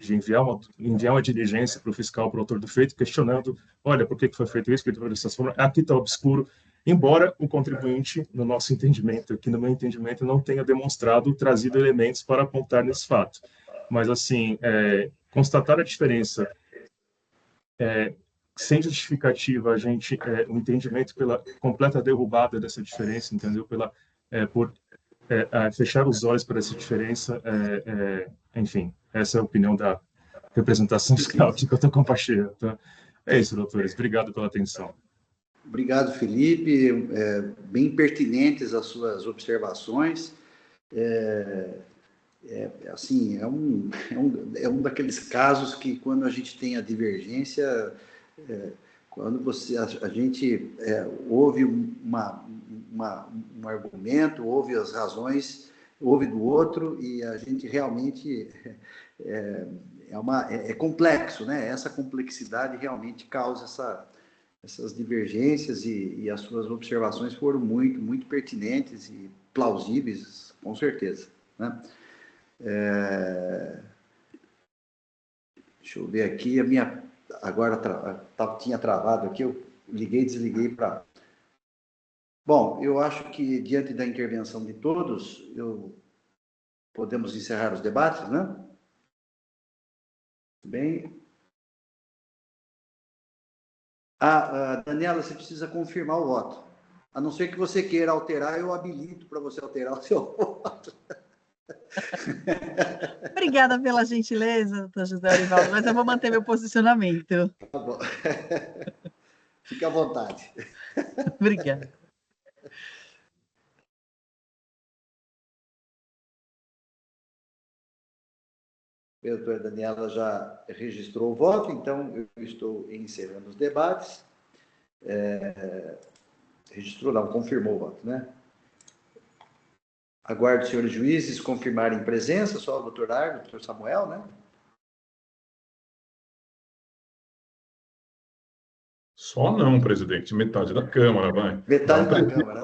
enviar uma diligência para o fiscal, para o autor do feito, questionando, olha, por que foi feito isso, por que foi dessa forma, aqui está obscuro, embora o contribuinte, no nosso entendimento, aqui no meu entendimento, não tenha demonstrado, trazido elementos para apontar nesse fato. Mas, assim, constatar a diferença sem justificativa, o entendimento pela completa derrubada dessa diferença, entendeu? Por fechar os olhos para essa diferença, enfim, essa é a opinião da representação fiscal que eu estou compartilhando. Tá? É isso, doutores. Obrigado pela atenção. Obrigado, Felipe. Bem pertinentes as suas observações. Assim, é um daqueles casos que, quando a gente tem a divergência, quando a gente ouve um argumento, ouve as razões, ouve do outro, e a gente realmente é complexo, né? Essa complexidade realmente causa essas divergências, e as suas observações foram muito, muito pertinentes e plausíveis, com certeza, né? Deixa eu ver aqui, agora tinha travado aqui, eu liguei e desliguei para... Bom, eu acho que, diante da intervenção de todos, podemos encerrar os debates, né? Bem... Daniela, você precisa confirmar o voto. A não ser que você queira alterar, eu habilito para você alterar o seu voto. Obrigada pela gentileza, doutor José Orivaldo, mas eu vou manter meu posicionamento. Tá bom. Fique à vontade. Obrigada. A doutora Daniela já registrou o voto, então eu estou encerrando os debates. Registrou, não, confirmou o voto, né? Aguardo os senhores juízes confirmarem presença, só o doutor Argo, o doutor Samuel, né? Só não, presidente. Metade da Câmara, vai. Metade da Câmara.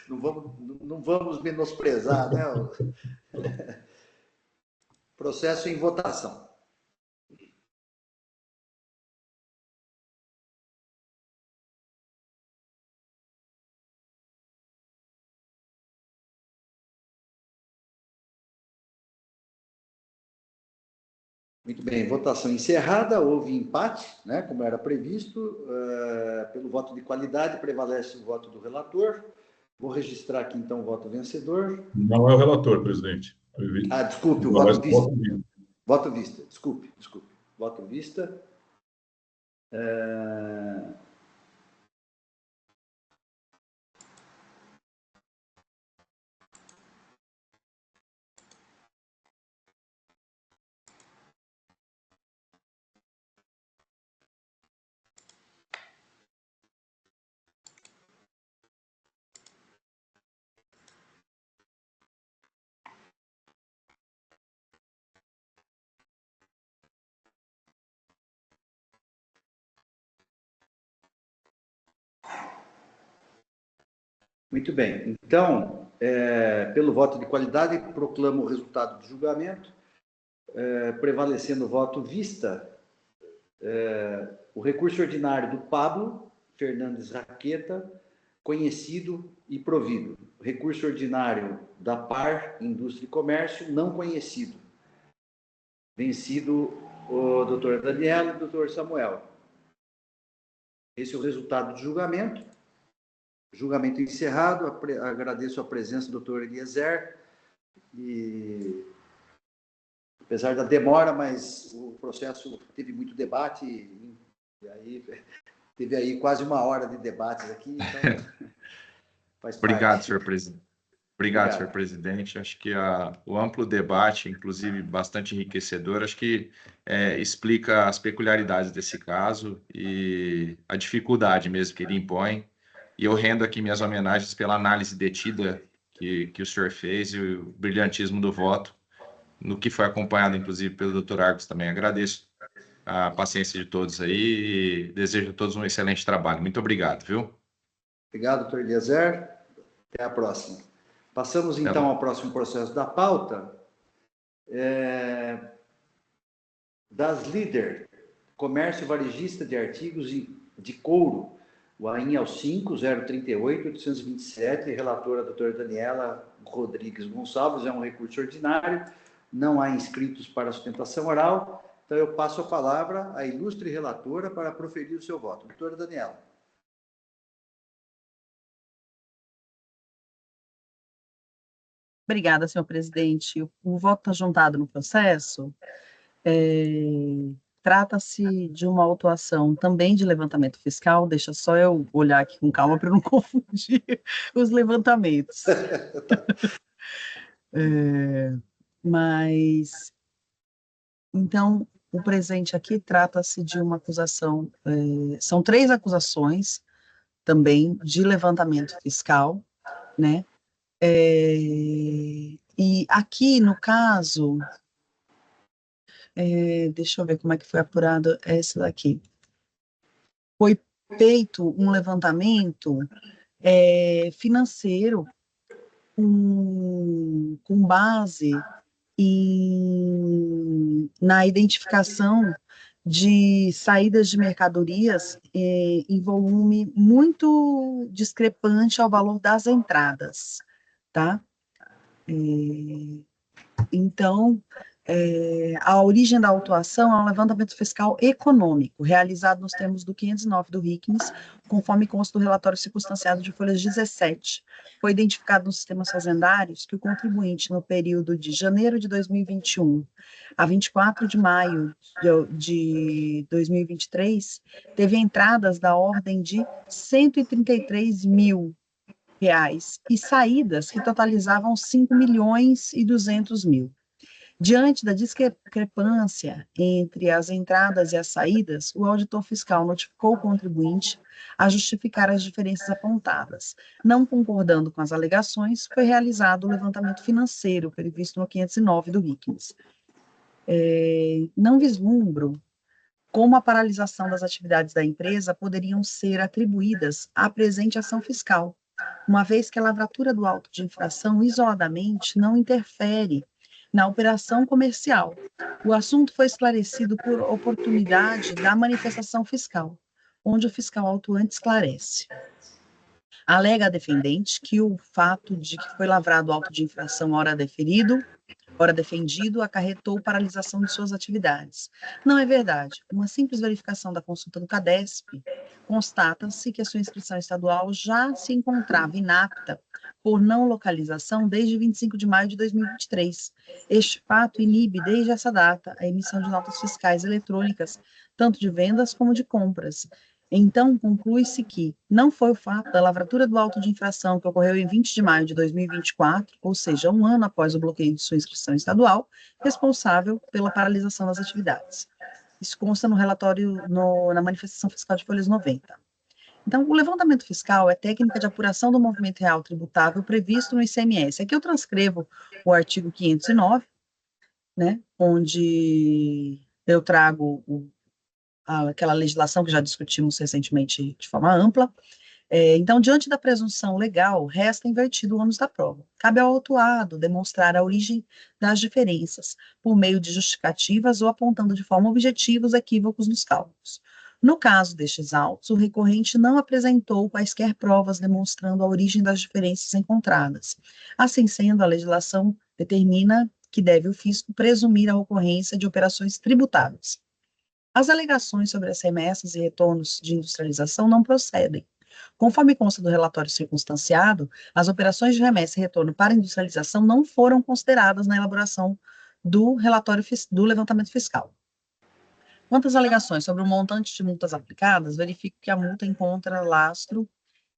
Não vamos menosprezar, né? Processo em votação. Muito bem, votação encerrada, houve empate, né, como era previsto, pelo voto de qualidade, prevalece o voto do relator. Vou registrar aqui, então, o voto vencedor. Não é o relator, presidente. Desculpe, o voto vista. Voto vista, desculpe. Voto vista. Muito bem. Então, pelo voto de qualidade, proclamo o resultado do julgamento, prevalecendo o voto vista, o recurso ordinário do Pablo Fernandes Raqueta, conhecido e provido. O recurso ordinário da PAR, Indústria e Comércio, não conhecido. Vencido o doutor Daniela e o doutor Samuel. Esse é o resultado do julgamento. Julgamento encerrado. Agradeço a presença do doutor Eliezer. E, apesar da demora, mas o processo teve muito debate, e aí teve aí quase uma hora de debates aqui. Então, faz parte. Obrigado, senhor presidente. Obrigado, senhor presidente. Acho que o amplo debate, inclusive bastante enriquecedor, acho que explica as peculiaridades desse caso e a dificuldade mesmo que ele impõe. E eu rendo aqui minhas homenagens pela análise detida que o senhor fez e o brilhantismo do voto, no que foi acompanhado, inclusive, pelo doutor Argos também. Agradeço a paciência de todos aí e desejo a todos um excelente trabalho. Muito obrigado, viu? Obrigado, doutor Eliezer. Até a próxima. Passamos, então, ao próximo processo da pauta. Das Líder, comércio varejista de artigos de couro, O AIN é o 5038827, relatora a doutora Daniela Rodrigues Gonçalves, é um recurso ordinário, não há inscritos para sustentação oral, então eu passo a palavra à ilustre relatora para proferir o seu voto. Doutora Daniela. Obrigada, senhor presidente. O voto está juntado no processo. Trata-se de uma autuação também de levantamento fiscal, deixa só eu olhar aqui com calma para não confundir os levantamentos. Mas, então, o presente aqui trata-se de uma acusação, são 3 acusações também de levantamento fiscal, né? E aqui, no caso, deixa eu ver como é que foi apurado essa daqui. Foi feito um levantamento financeiro com base na identificação de saídas de mercadorias em volume muito discrepante ao valor das entradas, tá? Então, a origem da autuação é um levantamento fiscal econômico, realizado nos termos do 509 do RICNES, conforme consta do relatório circunstanciado de folhas 17. Foi identificado nos sistemas fazendários que o contribuinte, no período de janeiro de 2021 a 24 de maio de 2023, teve entradas da ordem de R$ 133 mil e saídas que totalizavam R$ 5.200.000. Diante da discrepância entre as entradas e as saídas, o auditor fiscal notificou o contribuinte a justificar as diferenças apontadas. Não concordando com as alegações, foi realizado o levantamento financeiro previsto no 509 do RICNES. Não vislumbro como a paralisação das atividades da empresa poderiam ser atribuídas à presente ação fiscal, uma vez que a lavratura do auto de infração isoladamente não interfere na operação comercial. O assunto foi esclarecido por oportunidade da manifestação fiscal, onde o fiscal autuante esclarece. Alega a defendente que o fato de que foi lavrado auto de infração hora defendido, acarretou paralisação de suas atividades. Não é verdade. Uma simples verificação da consulta do CADESP constata-se que a sua inscrição estadual já se encontrava inapta por não localização desde 25 de maio de 2023. Este fato inibe, desde essa data, a emissão de notas fiscais eletrônicas, tanto de vendas como de compras. Então, conclui-se que não foi o fato da lavratura do auto de infração que ocorreu em 20 de maio de 2024, ou seja, um ano após o bloqueio de sua inscrição estadual, responsável pela paralisação das atividades. Isso consta no relatório, na manifestação fiscal de folhas 90. Então, o levantamento fiscal é técnica de apuração do movimento real tributável previsto no ICMS. Aqui eu transcrevo o artigo 509, né, onde eu trago aquela legislação que já discutimos recentemente de forma ampla. Então, diante da presunção legal, resta invertido o ônus da prova. Cabe ao autuado demonstrar a origem das diferenças, por meio de justificativas ou apontando de forma objetiva os equívocos nos cálculos. No caso destes autos, o recorrente não apresentou quaisquer provas demonstrando a origem das diferenças encontradas. Assim sendo, a legislação determina que deve o fisco presumir a ocorrência de operações tributáveis. As alegações sobre as remessas e retornos de industrialização não procedem. Conforme consta do relatório circunstanciado, as operações de remessa e retorno para industrialização não foram consideradas na elaboração do relatório do levantamento fiscal. Quanto às alegações sobre o montante de multas aplicadas, verifico que a multa encontra lastro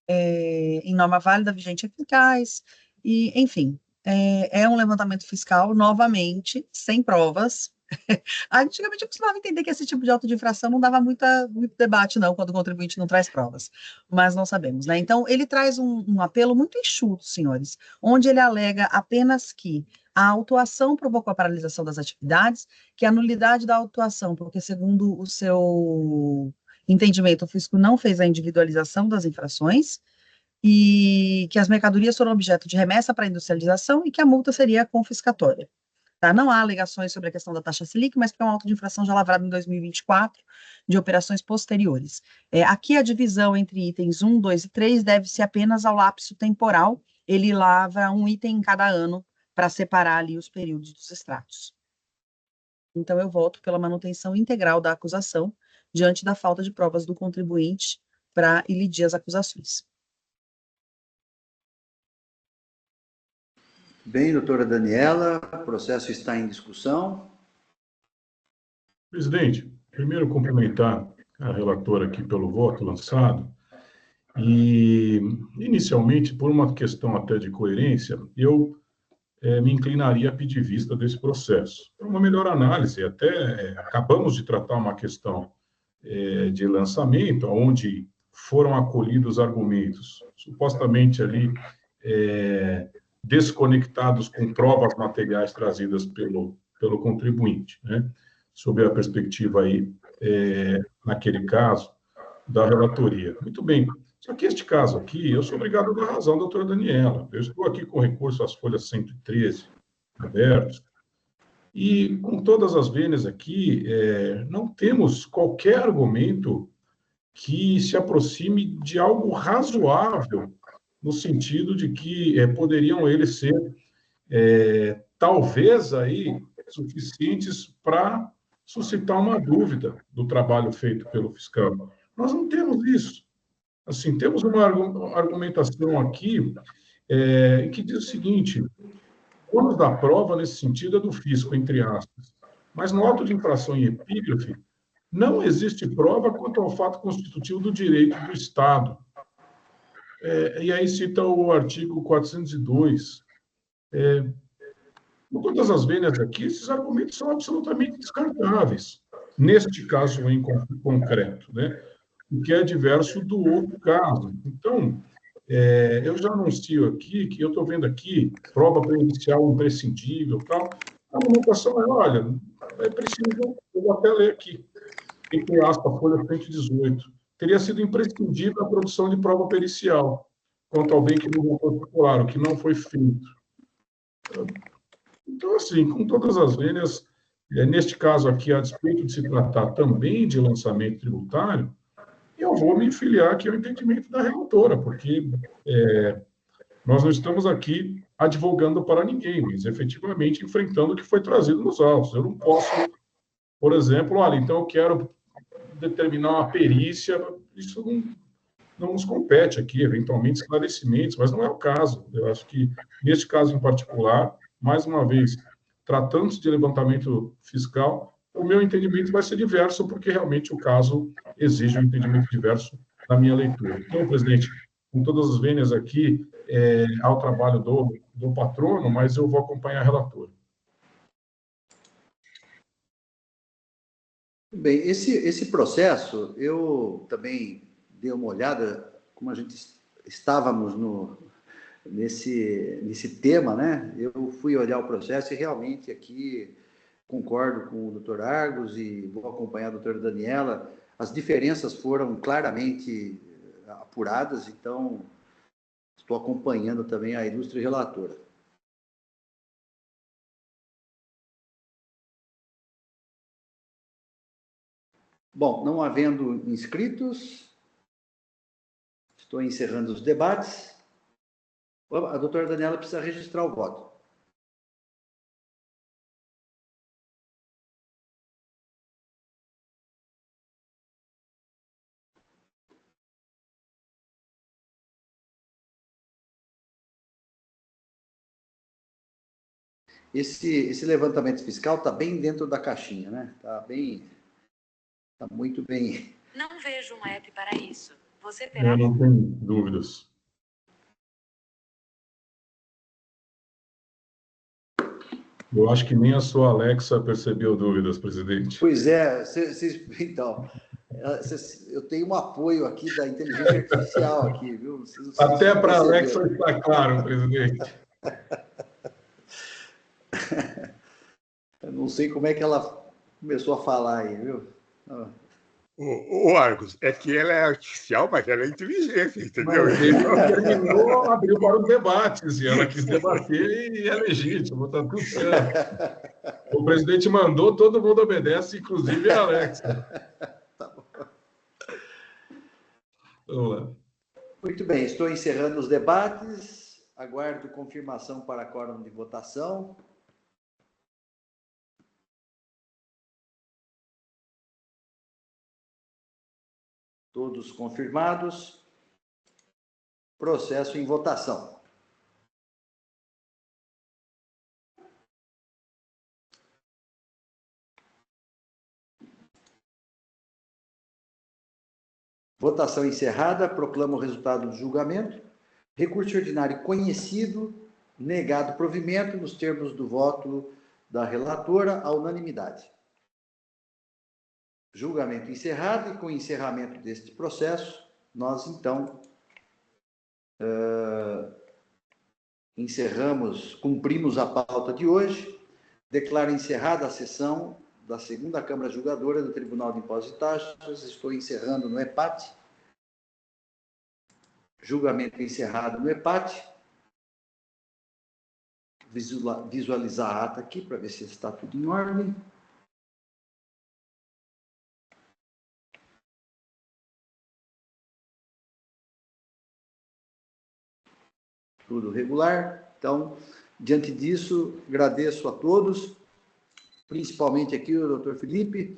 em norma válida, vigente e eficaz, e, enfim, é um levantamento fiscal, novamente, sem provas. Antigamente eu costumava entender que esse tipo de auto de infração não dava muito debate, não, quando o contribuinte não traz provas, mas não sabemos, né? Então, ele traz um apelo muito enxuto, senhores, onde ele alega apenas que a autuação provocou a paralisação das atividades, que a nulidade da autuação, porque segundo o seu entendimento, o fisco não fez a individualização das infrações, e que as mercadorias foram objeto de remessa para industrialização e que a multa seria confiscatória. Tá? Não há alegações sobre a questão da taxa Selic, mas que é um auto de infração já lavrado em 2024 de operações posteriores. Aqui a divisão entre itens 1, 2 e 3 deve-se apenas ao lapso temporal. Ele lavra um item em cada ano para separar ali os períodos dos extratos. Então, eu voto pela manutenção integral da acusação diante da falta de provas do contribuinte para ilidir as acusações. Bem, doutora Daniela, o processo está em discussão. Presidente, primeiro cumprimentar a relatora aqui pelo voto lançado e, inicialmente, por uma questão até de coerência, eu me inclinaria a pedir vista desse processo. Para uma melhor análise, até acabamos de tratar uma questão de lançamento, onde foram acolhidos argumentos supostamente ali desconectados com provas materiais trazidas pelo contribuinte, né? Sob a perspectiva aí, naquele caso, da relatoria. Muito bem. Só que este caso aqui, eu sou obrigado a dar razão, doutora Daniela. Eu estou aqui com recurso às folhas 113 abertos, e com todas as vênias aqui, não temos qualquer argumento que se aproxime de algo razoável, no sentido de que poderiam eles ser, talvez, aí, suficientes para suscitar uma dúvida do trabalho feito pelo fiscal. Nós não temos isso. Assim, temos uma argumentação aqui que diz o seguinte: o ônus da prova, nesse sentido, é do fisco, entre aspas. Mas no auto de infração em epígrafe, não existe prova quanto ao fato constitutivo do direito do Estado. E aí cita o artigo 402. Com todas as vênias aqui, esses argumentos são absolutamente descartáveis, neste caso em concreto, né? O que é diverso do outro caso. Então, eu já anuncio aqui que eu estou vendo aqui prova pericial imprescindível, tal. A argumentação é, olha, é preciso, eu vou até ler aqui, entre aspas, folha 118. Teria sido imprescindível a produção de prova pericial quanto ao bem que não foi popular, o que não foi feito. Então, assim, com todas as vênias, neste caso aqui, a despeito de se tratar também de lançamento tributário, eu vou me filiar aqui ao entendimento da relatora, porque nós não estamos aqui advogando para ninguém, mas efetivamente enfrentando o que foi trazido nos autos. Eu não posso, por exemplo, olha, então eu quero determinar uma perícia, isso não nos compete aqui, eventualmente esclarecimentos, mas não é o caso. Eu acho que, neste caso em particular, mais uma vez, tratando-se de levantamento fiscal, o meu entendimento vai ser diverso, porque realmente o caso exige um entendimento diverso na minha leitura. Então, presidente, com todas as vênias aqui, ao trabalho do patrono, mas eu vou acompanhar a relatora. Bem, esse processo, eu também dei uma olhada, como a gente estávamos nesse tema, né? Eu fui olhar o processo e realmente aqui concordo com o Dr. Argos e vou acompanhar a doutora Daniela. As diferenças foram claramente apuradas, então estou acompanhando também a ilustre relatora. Bom, não havendo inscritos, estou encerrando os debates. A doutora Daniela precisa registrar o voto. Esse levantamento fiscal está bem dentro da caixinha, né? Está muito bem. Não vejo um app para isso. Você terá... Eu não tenho dúvidas. Eu acho que nem a sua Alexa percebeu dúvidas, presidente. Pois é, então, eu tenho um apoio aqui da inteligência artificial aqui, viu? Até para a Alexa está claro, presidente. Eu não sei como é que ela começou a falar aí, viu? O Argos, é que ela é artificial, mas ela é inteligente, entendeu? Mas ele não terminou, abriu para o debate. Se ela quis debater, e é legítimo, está tudo certo. O presidente mandou, todo mundo obedece, inclusive a Alexa. Tá bom. Vamos lá. Muito bem, estou encerrando os debates. Aguardo confirmação para quórum de votação. Todos confirmados. Processo em votação. Votação encerrada. Proclamo o resultado do julgamento. Recurso ordinário conhecido, negado provimento nos termos do voto da relatora, à unanimidade. Julgamento encerrado, e com o encerramento deste processo, nós, então, cumprimos a pauta de hoje. Declaro encerrada a sessão da segunda Câmara Julgadora do Tribunal de Impostos e Taxas. Estou encerrando no EPAT. Julgamento encerrado no EPAT. Visualizar a ata aqui para ver se está tudo em ordem. Tudo regular. Então, diante disso, agradeço a todos, principalmente aqui o doutor Felipe,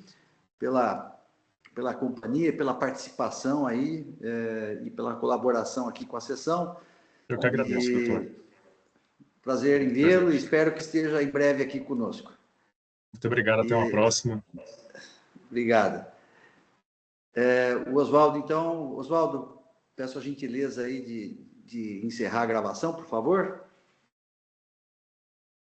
pela companhia, pela participação aí e pela colaboração aqui com a sessão. Eu que agradeço, doutor. Prazer em vê-lo e espero que esteja em breve aqui conosco. Muito obrigado, até uma próxima. Obrigado. O Oswaldo, então, peço a gentileza aí de encerrar a gravação, por favor.